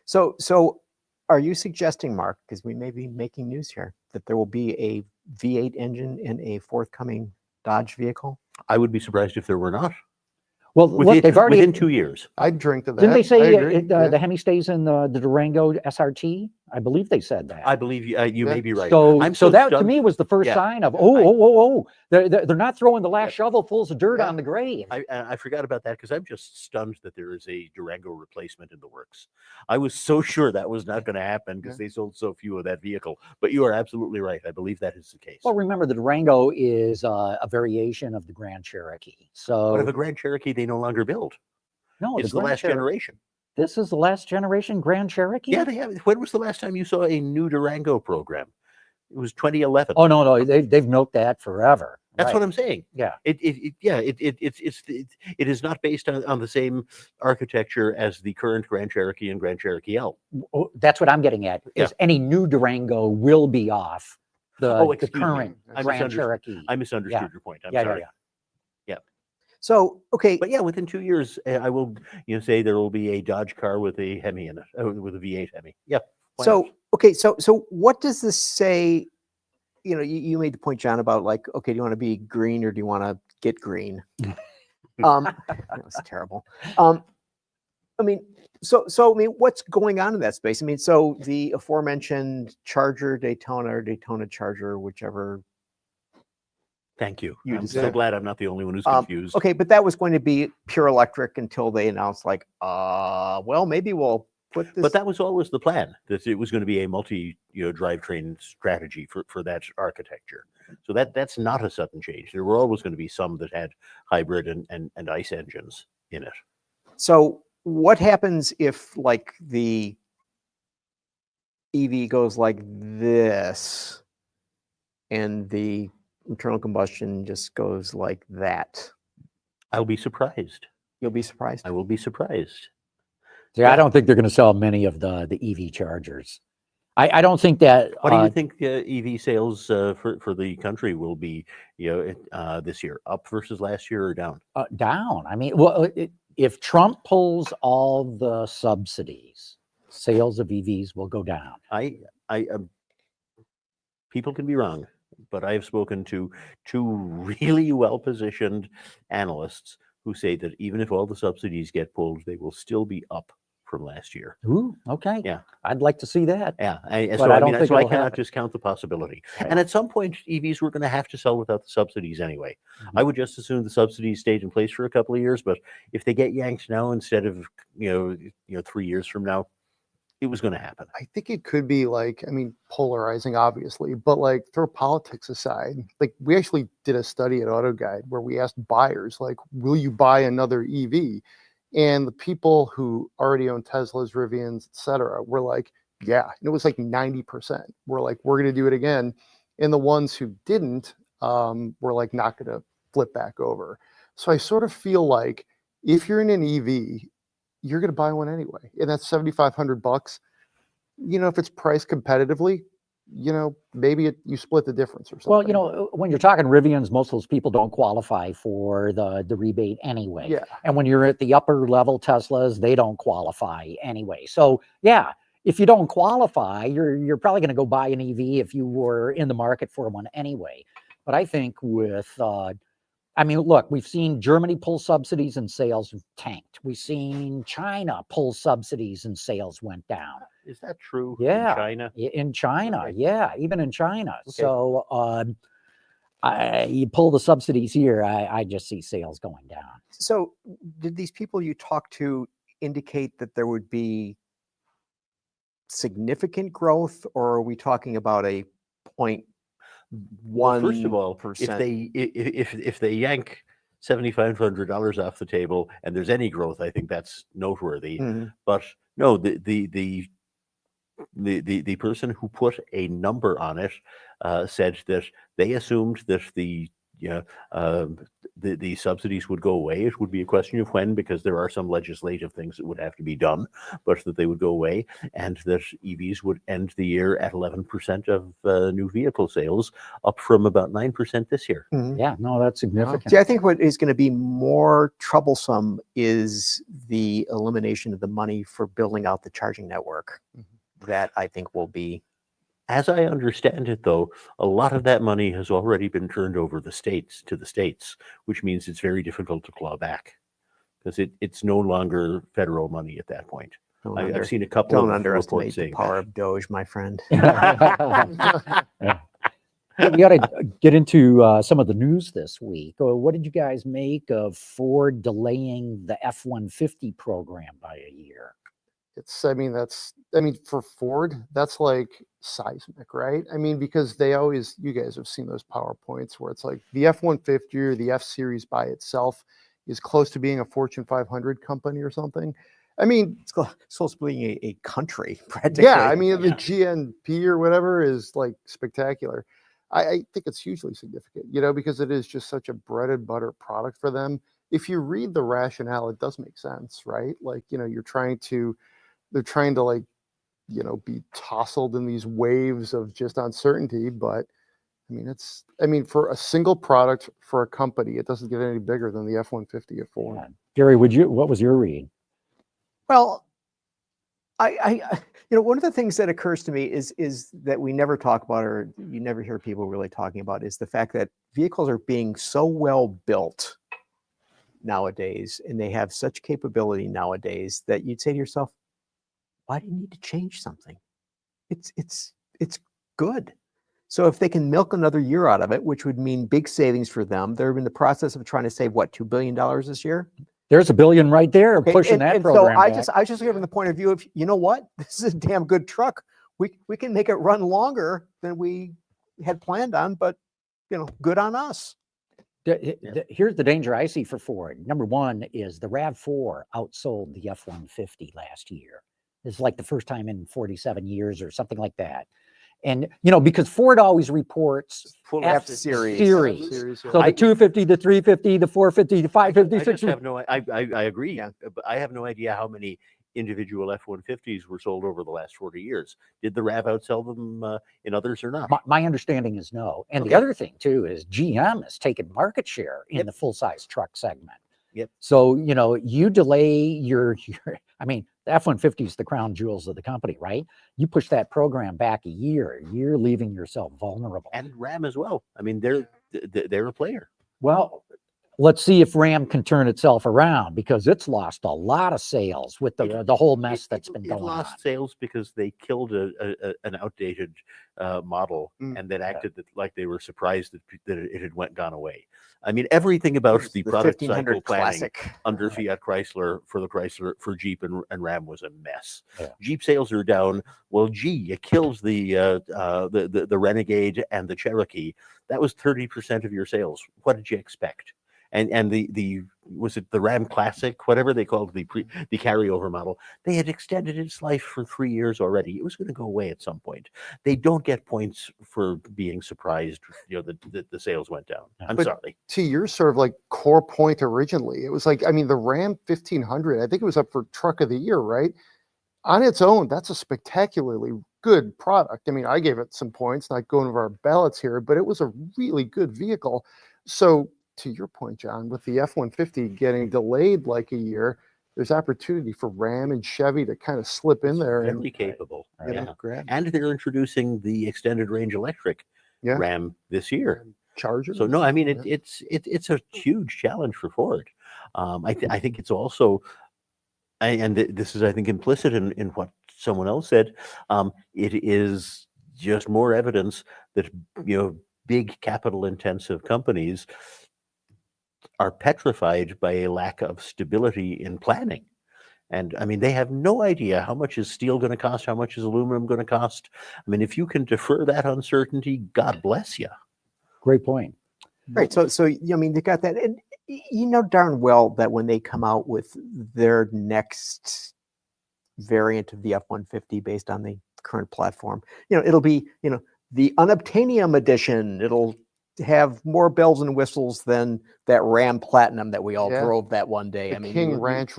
So are you suggesting, Mark, because we may be making news here, that there will be a V8 engine in a forthcoming Dodge vehicle? I would be surprised if there were not. Well, look, they've already within 2 years. I'd drink to that. Didn't they I say agree, yeah. the Hemi stays in the Durango SRT? I believe they said that. I believe you may be right. So, I'm so that to stunned. me was the first Yeah. sign of I- they're not throwing the last Yeah. shovelfuls of dirt Yeah. on the grave. I forgot about that because I'm just stunned that there is a Durango replacement in the works. I was so sure that was not going to happen because they sold so few of that vehicle. But you are absolutely right. I believe that is the case. Well, remember the Durango is a variation of the Grand Cherokee. So But if a Grand Cherokee they no longer build, no, it's the Grand last Cherokee- generation. This is the last generation Grand Cherokee. Yeah, they have. When was the last time you saw a new Durango program? It was 2011. Oh no, they've milked that forever. That's Right. what I'm saying. Yeah. It is not based on the same architecture as the current Grand Cherokee and Grand Cherokee L. Oh, that's what I'm getting at. Yeah. Is any new Durango will be off the Excuse me. current I Grand misunderstood. Cherokee. I misunderstood Yeah. your point. I'm Yeah, sorry. yeah. So, okay, But yeah, within 2 years, I will say there will be a Dodge car with a Hemi in it, with a V8 Hemi. Yeah. why so not? okay, so what does this say? You made the point, John, about like, okay, do you want to be green or do you want to get green? That was terrible. I mean, so I mean, what's going on in that space? I mean, so the aforementioned Charger Daytona or Daytona Charger, whichever. Thank you. You I'm so deserve- glad I'm not the only one who's confused. Okay, but that was going to be pure electric until they announced, like, well, maybe we'll put this. But that was always the plan, that it was going to be a multi drivetrain strategy for that architecture. So that's not a sudden change. There were always going to be some that had hybrid and ICE engines in it. So what happens if like the EV goes like this and the internal combustion just goes like that? I'll be surprised. You'll be surprised. I will be surprised. See, I don't think they're going to sell many of the EV chargers. I don't think that. What do you think EV sales for the country will be, this year? Up versus last year or down? Down. I mean, well, if Trump pulls all the subsidies, sales of EVs will go down. People can be wrong, but I have spoken to two really well-positioned analysts who say that even if all the subsidies get pulled, they will still be up from last year. Ooh, okay. Yeah. I'd like to see that. Yeah. But I don't think so I it'll cannot happen. discount the possibility. Right. And at some point, EVs were going to have to sell without the subsidies anyway. I would just assume the subsidies stayed in place for a couple of years, but if they get yanked now instead of 3 years from now, it was going to happen. I think it could be like, I mean, polarizing, obviously, but like throw politics aside. Like we actually did a study at AutoGuide where we asked buyers, like, will you buy another EV? And the people who already own Teslas, Rivians, etc., were like, yeah. And it was like 90%. We're like, we're going to do it again. And the ones who didn't were like not going to flip back over. So I sort of feel like if you're in an EV, you're going to buy one anyway. And that's $7,500. If it's priced competitively, maybe you split the difference or something. Well, when you're talking Rivians, most of those people don't qualify for the rebate anyway. Yeah. And when you're at the upper level Teslas, they don't qualify anyway. So yeah, if you don't qualify, you're probably going to go buy an EV if you were in the market for one anyway. But I think with look, we've seen Germany pull subsidies and sales tanked. We've seen China pull subsidies and sales went down. Is that true? Yeah. In China? In China, Okay. yeah, even in China. Okay. So you pull the subsidies here, I just see sales going down. So did these people you talked to indicate that there would be significant growth, or are we talking about a 0.1%? Well, first of all, if they yank $7,500 off the table and there's any growth, I think that's noteworthy. Mhm. But no, the person who put a number on it said that they assumed that the subsidies would go away. It would be a question of when, because there are some legislative things that would have to be done, but that they would go away, and that EVs would end the year at 11% of new vehicle sales, up from about 9% this year. Mhm. Yeah, no, that's significant. See, I think what is going to be more troublesome is the elimination of the money for building out the charging network. That I think will be. As I understand it, though, a lot of that money has already been turned over to the states, which means it's very difficult to claw back, because it's no longer federal money at that point. I've seen a couple Don't of underestimate reports the saying power that. of Doge, my friend. We ought to get into some of the news this week. What did you guys make of Ford delaying the F-150 program by a year? For Ford, that's like seismic, right? Because you guys have seen those PowerPoints where it's like the F-150 or the F series by itself is close to being a Fortune 500 company or something. It's supposed to be a country, practically. Yeah, the GNP or whatever is like spectacular. I think it's hugely significant, because it is just such a bread and butter product for them. If you read the rationale, it does make sense, right? Like, they're trying to like, be tousled in these waves of just uncertainty. But for a single product for a company, it doesn't get any bigger than the F-150 at Ford. Yeah. Gary, what was your read? Well, one of the things that occurs to me is that we never talk about, or you never hear people really talking about, is the fact that vehicles are being so well built nowadays, and they have such capability nowadays, that you'd say to yourself, why do you need to change something? It's good. So if they can milk another year out of it, which would mean big savings for them, they're in the process of trying to save $2 billion this year. There's $1 billion right there pushing that program. So back. I just hear from the point of view of, you know what, this is a damn good truck. We can make it run longer than we had planned on, but good on us. Here's the danger I see for Ford. Number one is the RAV4 outsold the F-150 last year. It's like the first time in 47 years or something like that. And, because Ford always reports Full F-Series. series. Series, yeah. So the 250, the 350, the 450, the 550, I just 650. have no. I agree, Yeah. but I have no idea how many individual F-150s were sold over the last 40 years. Did the RAV outsell them in others or not? My understanding is no. And the Okay. other thing too is GM has taken market share in Yep. the full size truck segment. Yep. So, you delay your I mean, the F-150 is the crown jewels of the company, right? You push that program back a year, you're leaving yourself vulnerable. And Ram as well. I mean, they're a player. Well, let's see if Ram can turn itself around, because it's lost a lot of sales with the whole mess that's been going It on. lost sales because they killed an outdated model and then acted like they were surprised that it had gone away. I mean, everything about the product 1500 cycle planning classic. under Fiat Chrysler for Jeep and Ram was a mess. Yeah. Jeep sales are down. Well, gee, you killed the Renegade and the Cherokee. That was 30% of your sales. What did you expect? And the was it the Ram Classic, whatever they called the carryover model? They had extended its life for 3 years already. It was going to go away at some point. They don't get points for being surprised, that the sales went down. I'm But sorry. to your sort of like core point originally, it was like, I mean, the Ram 1500, I think it was up for truck of the year, right? On its own, that's a spectacularly good product. I mean, I gave it some points, not going over our ballots here, but it was a really good vehicle. So to your point, John, with the F-150 getting delayed like a year, there's opportunity for Ram and Chevy to kind of slip in there and Very capable. get Yeah. a grab. And they're introducing the extended range electric Yeah. Ram this year. Charger. So no, I mean Yeah. it's a huge challenge for Ford. I think it's also, and this is, I think, implicit in what someone else said. It is just more evidence that big capital intensive companies are petrified by a lack of stability in planning. And I mean, they have no idea how much is steel going to cost, how much is aluminum going to cost. I mean, if you can defer that uncertainty, God bless you. Great point. Right. So I mean, they got that, and you know darn well that when they come out with their next variant of the F-150 based on the current platform, it'll be the unobtainium edition. It'll have more bells and whistles than that Ram Platinum that we all Yeah. drove that one day. The I mean, King you- Ranch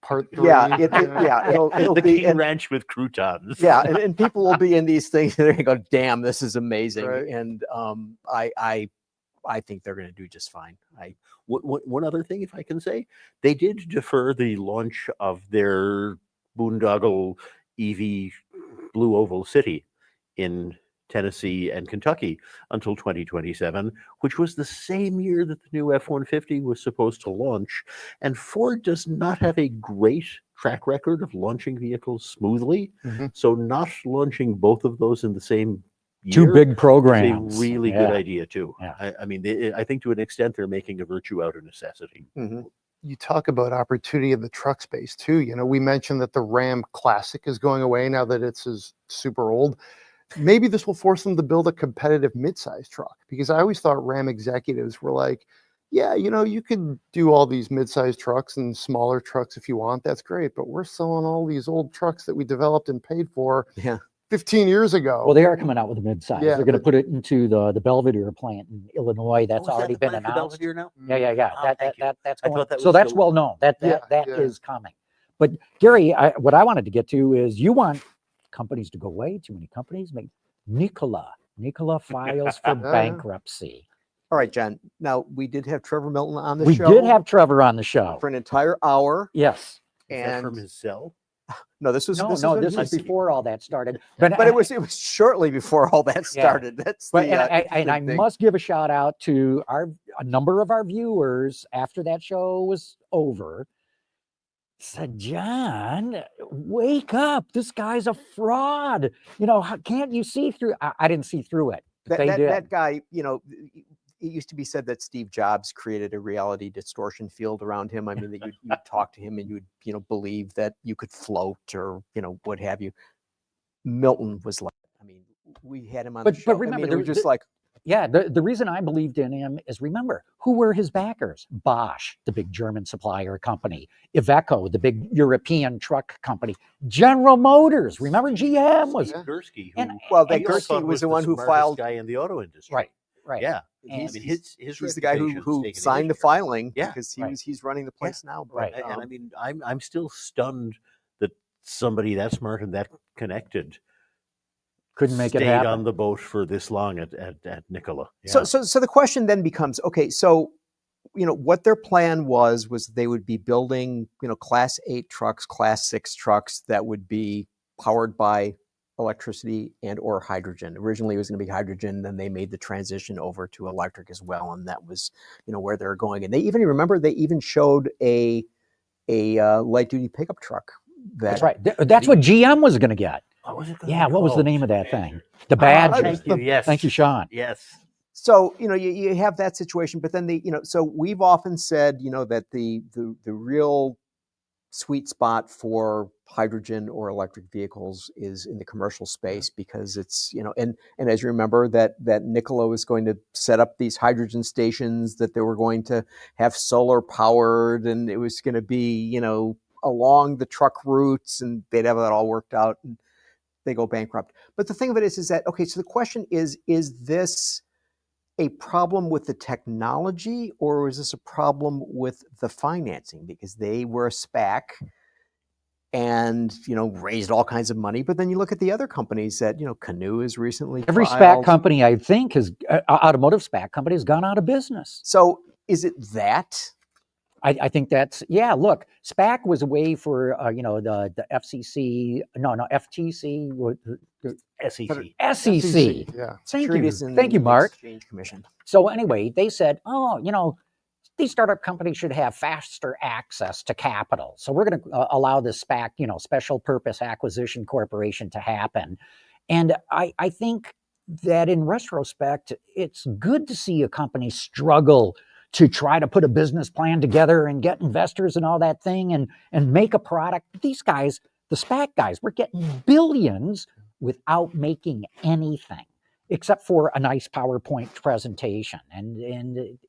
Part 3. Yeah, it'll The be King Ranch with croutons. yeah, and people will be in these things and they're gonna go, damn, this is amazing. Right. And I think they're gonna do just fine. One other thing, if I can say, they did defer the launch of their boondoggle EV Blue Oval City in Tennessee and Kentucky until 2027, which was the same year that the new F-150 was supposed to launch. And Ford does not have a great track record of launching vehicles smoothly. Mhm. So not launching both of those in the same Two year big is programs. a really good Yeah. idea too. Yeah. I mean, I think to an extent they're making a virtue out of necessity. You talk about opportunity in the truck space too. We mentioned that the Ram Classic is going away now that it's super old. Maybe this will force them to build a competitive midsize truck, because I always thought Ram executives were like, yeah, you can do all these midsize trucks and smaller trucks if you want. That's great. But we're selling all these old trucks that we developed and paid for Yeah. 15 years ago. Well, they are coming out with a midsize. Yeah, They're going to but- put it into the Belvedere plant in Illinois. That's Oh, is that already the been plan for announced. Belvedere now? Yeah. Oh, thank you. That's I going. thought that So was that's still- well known. That Yeah, is yeah. coming. But Gary, what I wanted to get to is you want companies to go away. Too many companies make Nikola files for Yeah. bankruptcy. All right, John. Now we did have Trevor Milton on the We show. did have Trevor on the show. for an entire hour. Yes. Is that from And his cell? no, this was No, this no, was this when was he- before all that started. But it was shortly before all that started. That's But the and I interesting thing. must give a shout out to a number of our viewers after that show was over. Said, John, wake up! This guy's a fraud. Can't you see through? I didn't see through it. But they did. That guy, it used to be said that Steve Jobs created a reality distortion field around him. I mean, that you'd talk to him and you'd, believe that you could float or, what have you. Milton was like, I mean, we had him on the But show. remember, it there was was just like, Yeah, the reason I believed in him is, remember, who were his backers? Bosch, the big German supplier company, Iveco, the big European truck company, General Motors. Remember, GM was Steve Gursky, and- who Well, that we all Gursky thought was the the one who smartest filed. guy in the auto industry. right, right. Yeah. He's, I mean, he's, his the guy who reputation's taken a signed hit the here. filing Yeah, because right. he's running the place now. But, Right. And I mean, I'm still stunned that somebody that smart and that connected Couldn't make it stayed happen. on the boat for this long at Nikola. So the question then becomes, okay, so what their plan was they would be building class 8 trucks, class 6 trucks that would be powered by electricity and or hydrogen. Originally it was going to be hydrogen, then they made the transition over to electric as well, and that was where they're going. And they even showed a light duty pickup truck. That's right. That's what GM was going to get. What was it gonna Yeah, be what was the called? name of that thing? The Badger. Thank you. Yes. Thank you, Sean. Yes. So you have that situation, but then so we've often said that the real sweet spot for hydrogen or electric vehicles is in the commercial space, because it's and as you remember that Nikola was going to set up these hydrogen stations, that they were going to have solar powered, and it was going to be along the truck routes, and they'd have that all worked out, and they go bankrupt. But the thing of it is that, okay, so the question is this a problem with the technology, or is this a problem with the financing? Because they were a SPAC and raised all kinds of money, but then you look at the other companies that Canoe has recently Every SPAC filed. company, I think, automotive SPAC company has gone out of business. So is it that? I think that's, yeah, look, SPAC was a way for, the FCC, no, FTC, SEC. SEC. Yeah. Securities and Thank you, Mark. Exchange Commission. So anyway, they said, these startup companies should have faster access to capital. So we're going to allow this SPAC, Special Purpose Acquisition Corporation, to happen. And I think that in retrospect, it's good to see a company struggle to try to put a business plan together and get investors and all that thing and make a product. These guys, the SPAC guys, were getting billions without making anything except for a nice PowerPoint presentation. And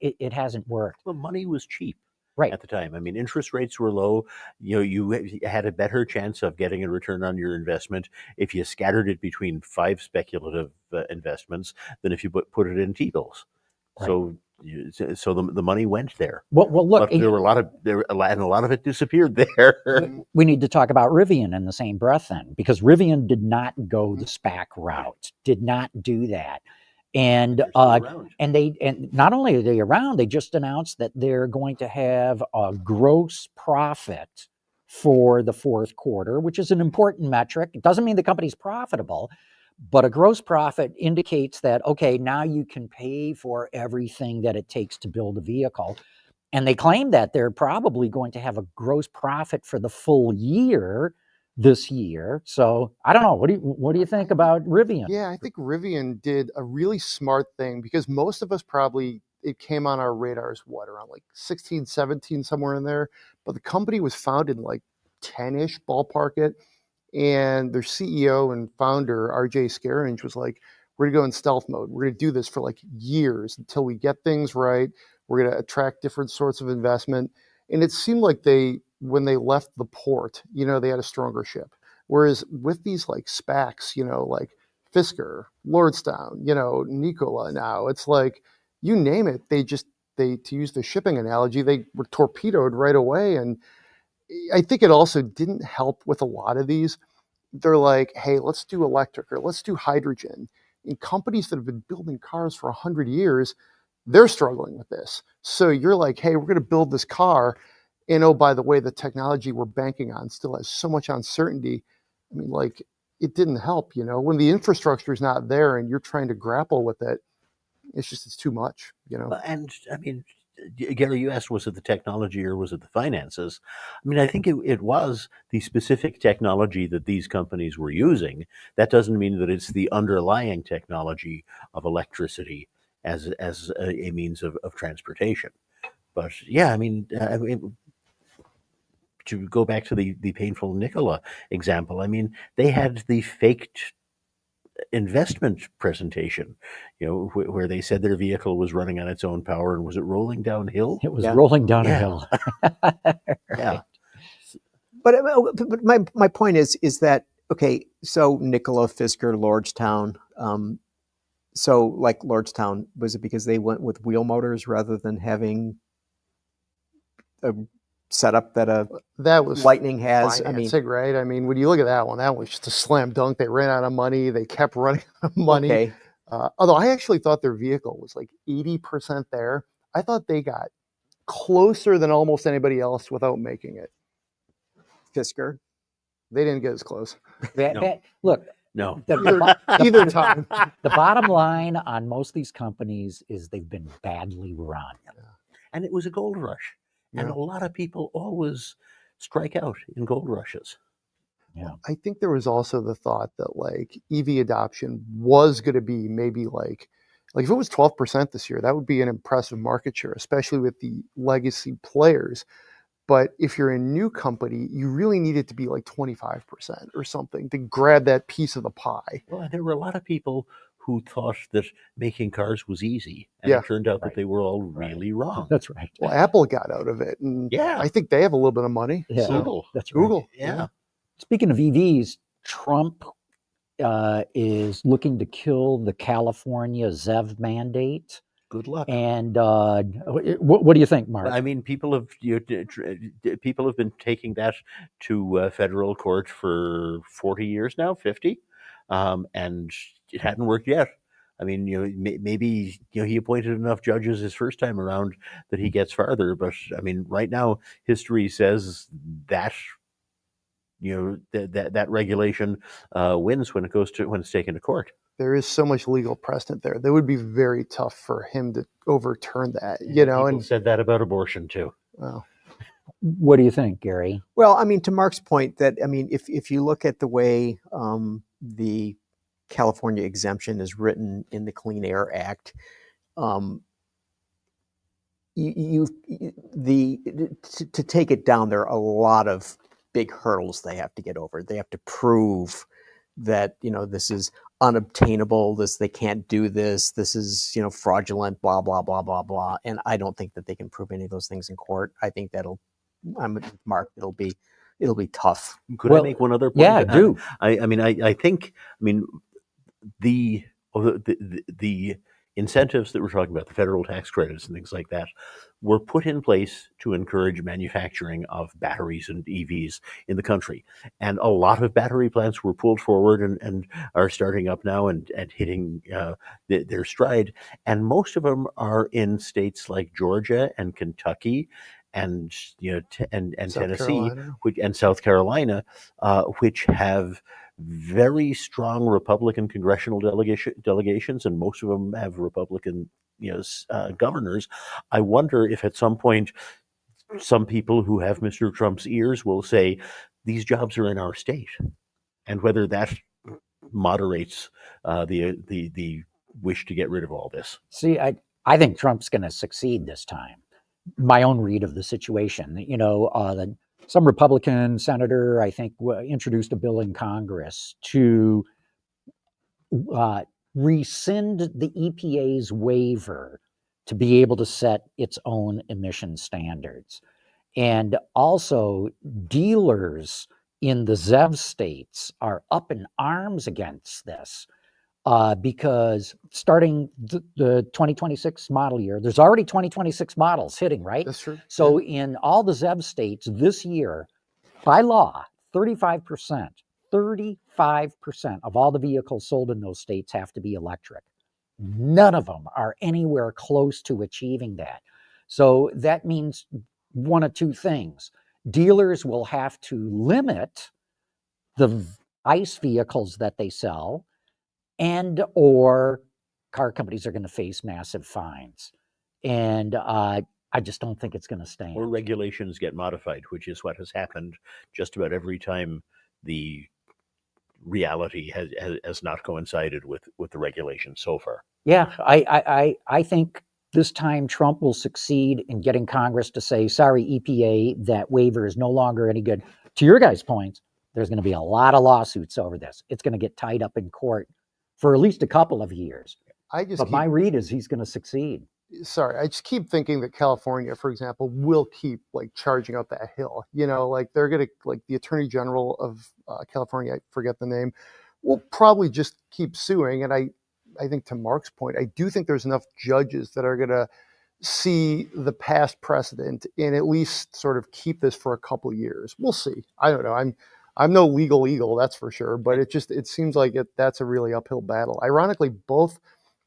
it hasn't worked. Well, money was cheap. Right. At the time. I mean, interest rates were low. You had a better chance of getting a return on your investment if you scattered it between 5 speculative investments than if you put it in T-bills. Right. So the money went there. Well, look, but there were a lot of it disappeared there. We need to talk about Rivian in the same breath then, because Rivian did not go the SPAC route, did not do that. And not only are they around, they just announced that they're going to have a gross profit for the fourth quarter, which is an important metric. It doesn't mean the company's profitable, but a gross profit indicates that, okay, now you can pay for everything that it takes to build a vehicle. And they claim that they're probably going to have a gross profit for the full year this year. So I don't know. What do you think about Rivian? Yeah, I think Rivian did a really smart thing, because most of us probably, it came on our radars, around like 16, 17, somewhere in there. But the company was founded in like 10-ish, ballpark it. And their CEO and founder, RJ Scaringe, was like, we're going to go in stealth mode. We're going to do this for like years until we get things right. We're going to attract different sorts of investment. And it seemed like when they left the port, they had a stronger ship. Whereas with these like SPACs, like Fisker, Lordstown, Nikola now, it's like, you name it, to use the shipping analogy, they were torpedoed right away. And I think it also didn't help with a lot of these. They're like, hey, let's do electric or let's do hydrogen. And companies that have been building cars for 100 years, they're struggling with this. So you're like, hey, we're going to build this car. And oh, by the way, the technology we're banking on still has so much uncertainty. I mean, like, it didn't help, when the infrastructure is not there and you're trying to grapple with it, it's too much, And I mean, Gary, you asked, was it the technology or was it the finances? I mean, I think it was the specific technology that these companies were using. That doesn't mean that it's the underlying technology of electricity as a means of transportation. But yeah, I mean, to go back to the painful Nikola example, I mean, they had the faked investment presentation, where they said their vehicle was running on its own power, and was it rolling downhill? It was Yeah. rolling down a Yeah. hill. Yeah. But my point is that, okay, so Nikola, Fisker, Lordstown, so like Lordstown, was it because they went with wheel motors rather than having a setup that a That was Lightning has? I mean, financing, right? I mean, when you look at that was just a slam dunk. They ran out of money. They kept running out of money. okay, Although I actually thought their vehicle was like 80% there. I thought they got closer than almost anybody else without making it. Fisker. They didn't get as close Look, No. either time. the bottom line on most of these companies is they've been badly run. And it was a gold rush. And Yeah. a lot of people always strike out in gold rushes. Yeah. I think there was also the thought that like EV adoption was going to be maybe like if it was 12% this year, that would be an impressive market share, especially with the legacy players. But if you're a new company, you really need it to be like 25% or something to grab that piece of the pie. Well, there were a lot of people who thought that making cars was easy. And Yeah. it turned out Right. that they were all really wrong. That's right. Well, Apple got out of it, and Yeah. I think they have a little bit of money. Yeah. So- Google. That's right. Google, Yeah. Speaking of EVs, Trump is looking to kill the California ZEV mandate. Good luck. And what do you think, Mark? I mean, people have people have been taking that to federal court for 40 years now, 50, and it hadn't worked yet. I mean, maybe he appointed enough judges his first time around that he gets farther. But I mean, right now, history says that that regulation wins when it's taken to court. There is so much legal precedent there. That would be very tough for him to overturn that, People and said that about abortion too. well, What do you think, Gary? Well, I mean, to Mark's point, that I mean, if you look at the way the California exemption is written in the Clean Air Act, to take it down, there are a lot of big hurdles they have to get over. They have to prove that this is unobtainable, they can't do this, this is fraudulent, blah blah blah blah blah. And I don't think that they can prove any of those things in court. I think I'm with Mark, it'll be tough. Could I Well, make one other point? Yeah, do. I think the incentives that we're talking about, the federal tax credits and things like that, were put in place to encourage manufacturing of batteries and EVs in the country. And a lot of battery plants were pulled forward and are starting up now and hitting their stride. And most of them are in states like Georgia and Kentucky and and South Tennessee, Carolina. and South Carolina, which have very strong Republican congressional delegations, and most of them have Republican governors. I wonder if at some point some people who have Mr. Trump's ears will say these jobs are in our state, and whether that moderates the wish to get rid of all this. See, I think Trump's going to succeed this time. My own read of the situation, some Republican senator, I think, introduced a bill in Congress to rescind the EPA's waiver to be able to set its own emission standards. And also, dealers in the ZEV states are up in arms against this. Because starting the 2026 model year, there's already 2026 models hitting, right? That's true. So in all the ZEV states this year, by law, 35% of all the vehicles sold in those states have to be electric. None of them are anywhere close to achieving that. So that means one of two things. Dealers will have to limit the ICE vehicles that they sell, and or car companies are going to face massive fines. And I just don't think it's going to stand. Or regulations get modified, which is what has happened just about every time the reality has not coincided with the regulation so far. Yeah, I think this time Trump will succeed in getting Congress to say, sorry, EPA, that waiver is no longer any good. To your guys' points, there's going to be a lot of lawsuits over this. It's going to get tied up in court for at least a couple of years. I just But keep, my read is he's going to succeed. sorry, I just keep thinking that California, for example, will keep like charging up that hill. You know, like they're gonna, like the Attorney General of California, I forget the name, will probably just keep suing. And I think to Mark's point, I do think there's enough judges that are gonna see the past precedent and at least sort of keep this for a couple years. We'll see. I don't know. I'm no legal eagle, that's for sure. But it seems like that's a really uphill battle. Ironically, both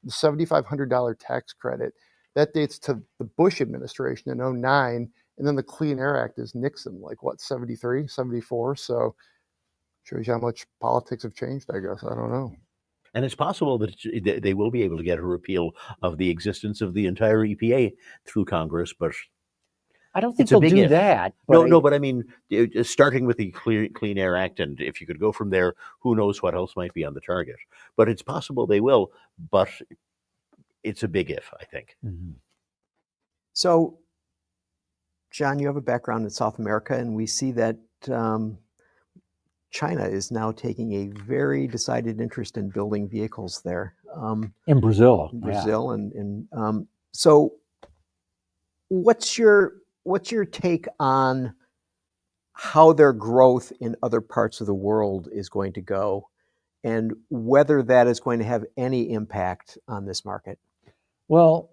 the $7,500 tax credit that dates to the Bush administration in 09, and then the Clean Air Act is Nixon, like what, 73, 74? So shows you how much politics have changed, I guess. I don't know. And it's possible that they will be able to get a repeal of the existence of the entire EPA through Congress, but I don't think it's a they'll big do if. that. But I mean, starting with the Clean Air Act, and if you could go from there, who knows what else might be on the target. But it's possible they will, but it's a big if, I think. Mhm. So, John, you have a background in South America, and we see that China is now taking a very decided interest in building vehicles there. In Brazil. In yeah. Brazil, and so, what's your take on how their growth in other parts of the world is going to go, and whether that is going to have any impact on this market? Well,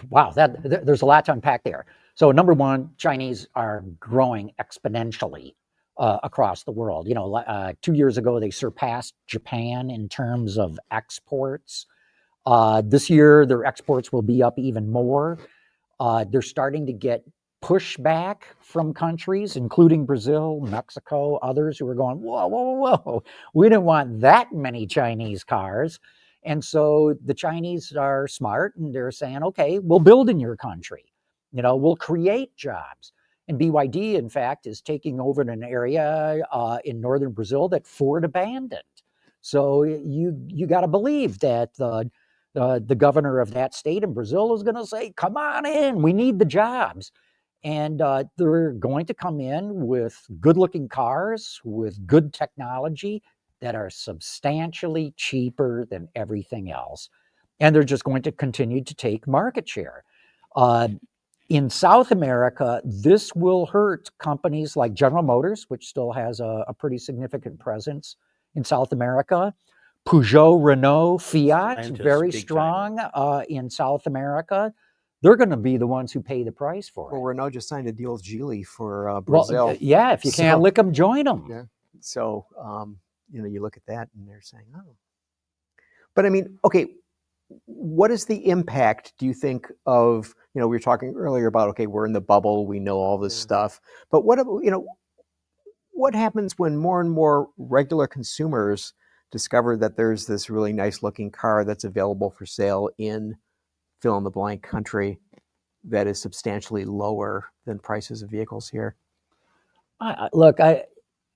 wow, there's a lot to unpack there. So number one, Chinese are growing exponentially across the world. 2 years ago, they surpassed Japan in terms of exports. This year, their exports will be up even more. They're starting to get pushback from countries, including Brazil, Mexico, others who are going, whoa, whoa, whoa, we didn't want that many Chinese cars. And so the Chinese are smart and they're saying, okay, we'll build in your country. We'll create jobs. And BYD, in fact, is taking over an area in northern Brazil that Ford abandoned. So you got to believe that the governor of that state in Brazil is going to say, come on in, we need the jobs. And they're going to come in with good-looking cars, with good technology that are substantially cheaper than everything else. And they're just going to continue to take market share. In South America, this will hurt companies like General Motors, which still has a pretty significant presence in South America. Peugeot, Renault, Fiat, Stellantis, very big strong in South America. They're going to be the ones who pay the price for it. Well, Renault just signed a deal with Geely for Brazil. Well, yeah, if you can't lick them, join them. Yeah. So, you look at that and they're saying, oh. But I mean, okay, what is the impact, do you think, of, we were talking earlier about, okay, we're in the bubble, we know all this stuff, but what happens when more and more regular consumers discover that there's this really nice looking car that's available for sale in fill in the blank country that is substantially lower than prices of vehicles here? Look,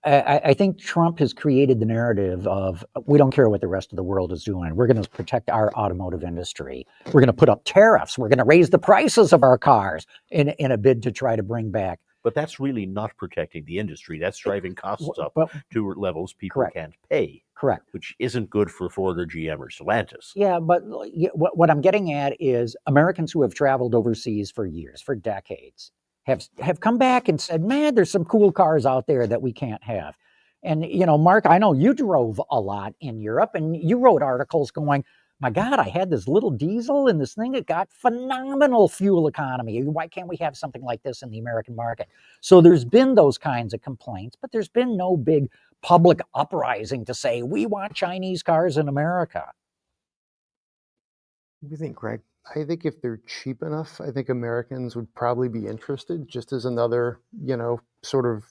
I think Trump has created the narrative of we don't care what the rest of the world is doing. We're going to protect our automotive industry. We're going to put up tariffs. We're going to raise the prices of our cars in a bid to try to bring back. But that's really not protecting the industry. That's driving costs up to levels people Correct. can't pay. Correct. Which isn't good for Ford or GM or Stellantis. Yeah, but what I'm getting at is Americans who have traveled overseas for years, for decades, have come back and said, man, there's some cool cars out there that we can't have. And, Mark, I know you drove a lot in Europe and you wrote articles going, my God, I had this little diesel and this thing, it got phenomenal fuel economy. Why can't we have something like this in the American market? So there's been those kinds of complaints, but there's been no big public uprising to say, we want Chinese cars in America. What do you think, Greg? I think if they're cheap enough, I think Americans would probably be interested just as another, sort of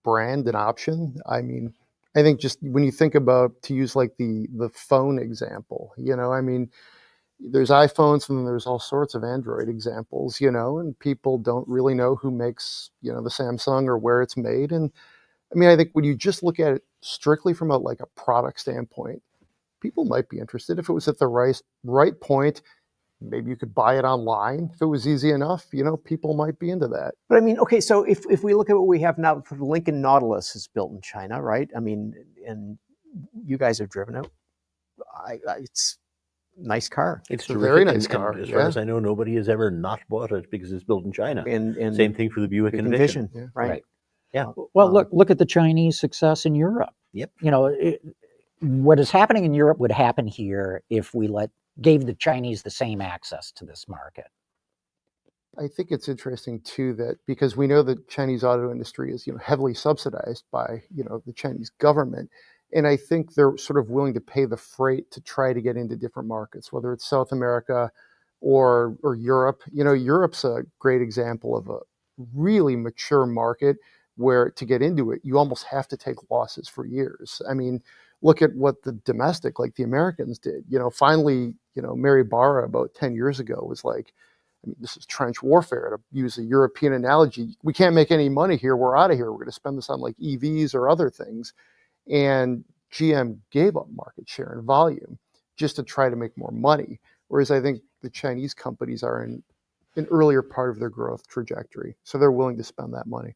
brand and option. I mean, I think just when you think about, to use like the phone example, there's iPhones and then there's all sorts of Android examples, and people don't really know who makes, the Samsung or where it's made. And I mean, I think when you just look at it strictly from a product standpoint, people might be interested if it was at the right point. Maybe you could buy it online if it was easy enough. People might be into that. But I mean, okay, so if we look at what we have now, the Lincoln Nautilus is built in China, right? I mean, and you guys have driven it. it's nice car. It's It's a very terrific, nice and car, as far yeah. as I know, nobody has ever not bought it because it's built in China. And Same thing for the Buick Buick Envision. Envision, Yeah. right? Yeah. Well, look at the Chinese success in Europe. Yep. You know, what is happening in Europe would happen here if we gave the Chinese the same access to this market. I think it's interesting too that because we know the Chinese auto industry is, heavily subsidized by, the Chinese government. And I think they're sort of willing to pay the freight to try to get into different markets, whether it's South America or Europe. Europe's a great example of a really mature market where to get into it, you almost have to take losses for years. I mean, look at what the domestic, like the Americans did. Finally, Mary Barra about 10 years ago was like, I mean, this is trench warfare, to use a European analogy. We can't make any money here. We're out of here. We're going to spend this on like EVs or other things. And GM gave up market share and volume just to try to make more money. Whereas I think the Chinese companies are in an earlier part of their growth trajectory. So they're willing to spend that money.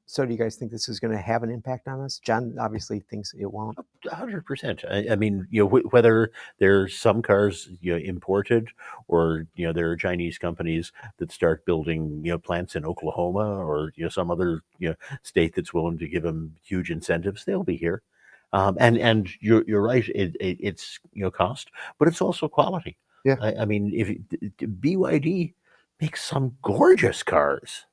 So do you guys think this is going to have an impact on us? John obviously thinks it won't. 100%. I mean, whether there's some cars, imported, or there are Chinese companies that start building, plants in Oklahoma or some other state that's willing to give them huge incentives, they'll be here. And you're right. It's cost, but it's also quality. Yeah. I mean, if BYD makes some gorgeous cars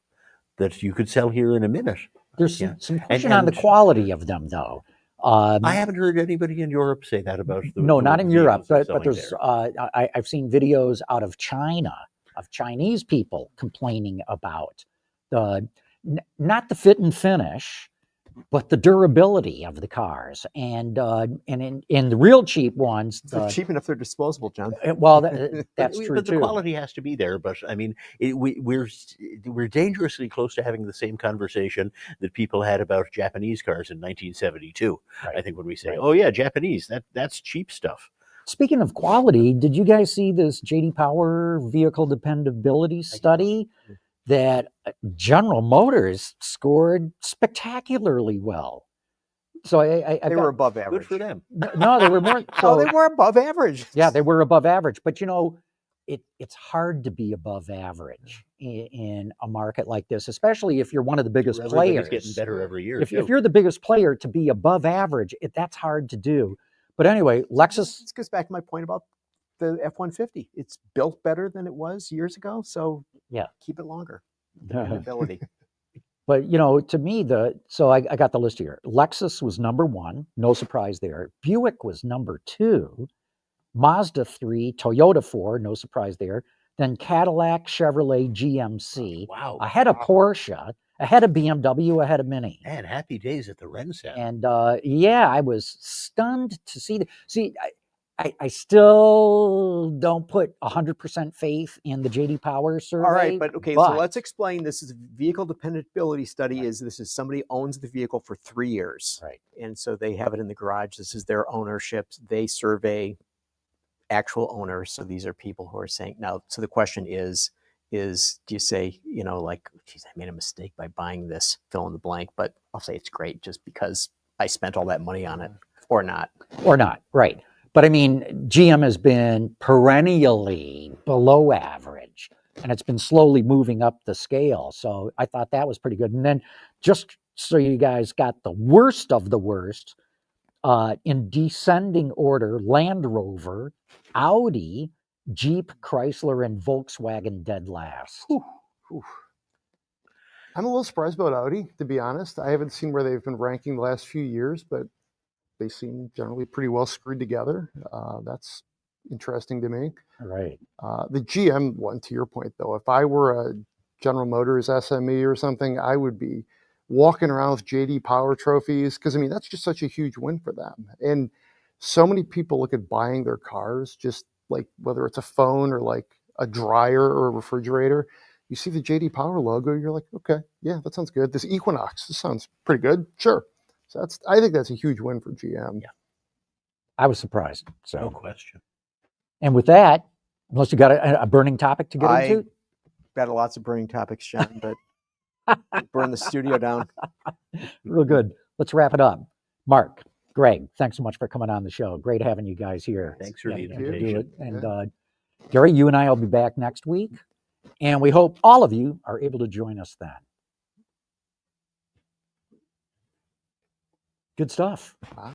that you could sell here in a minute. There's Yeah. some question on the and- quality of them, though. I haven't heard anybody in Europe say that about the No, not in Europe, vehicles but they're there's selling there. I've seen videos out of China of Chinese people complaining about not the fit and finish, but the durability of the cars, and in the real cheap ones, They're cheap enough they're disposable, John. well, that's true But the too. quality has to be there. But I mean, we're dangerously close to having the same conversation that people had about Japanese cars in 1972. Right. I think when we say, Right. "Oh yeah, Japanese," that's cheap stuff. Speaking of quality, did you guys see this J.D. Power vehicle dependability study that General Motors scored spectacularly well? So They were above Good average. for them. no, they were more. Oh, they were above average. Yeah, they were above average. But it's hard to be above average in a market like this, especially if you're one of the biggest Everybody's players. getting better every year. If too. you're the biggest player, to be above average, that's hard to do. But anyway, Lexus. This goes back to my point about the F-150. It's built better than it was years ago. So Yeah. keep it longer. Dependability. But to me, so I got the list here. Lexus was number one, no surprise there. Buick was number two, Mazda 3, Toyota 4, no surprise there. Then Cadillac, Chevrolet, GMC, Wow. ahead of Porsche, ahead of BMW, ahead of Mini. Man, happy days at the Renset. And I was stunned to see. I still don't put 100% faith in the J.D. Power survey. All right, but okay, so let's explain. This is a vehicle dependability study. This is somebody owns the vehicle for 3 years. Right. And so they have it in the garage. This is their ownership. They survey actual owners. So these are people who are saying now. So the question is do you say, like, geez, I made a mistake by buying this, fill in the blank, but I'll say it's great just because I spent all that money on it, or not. Or not, right. But I mean, GM has been perennially below average, and it's been slowly moving up the scale. So I thought that was pretty good. And then just so you guys got the worst of the worst, in descending order, Land Rover, Audi, Jeep, Chrysler, and Volkswagen dead last. I'm a little surprised about Audi, to be honest. I haven't seen where they've been ranking the last few years, but they seem generally pretty well screwed together. That's interesting to me. Right. The GM one, to your point, though, if I were a General Motors SME or something, I would be walking around with JD Power trophies because, I mean, that's just such a huge win for them. And so many people look at buying their cars, just like whether it's a phone or like a dryer or a refrigerator. You see the JD Power logo, you're like, okay, yeah, that sounds good. This Equinox, this sounds pretty good. Sure. So I think that's a huge win for GM. Yeah. I was surprised. So, No question. and with that, unless you got a burning topic to get into, Got lots of burning topics, John, but burn the studio down. real good. Let's wrap it up. Mark, Greg, thanks so much for coming on the show. Great having you guys here. Thanks for the and to do invitation. it. And Gary, you and I will be back next week, and we hope all of you are able to join us then. Good stuff.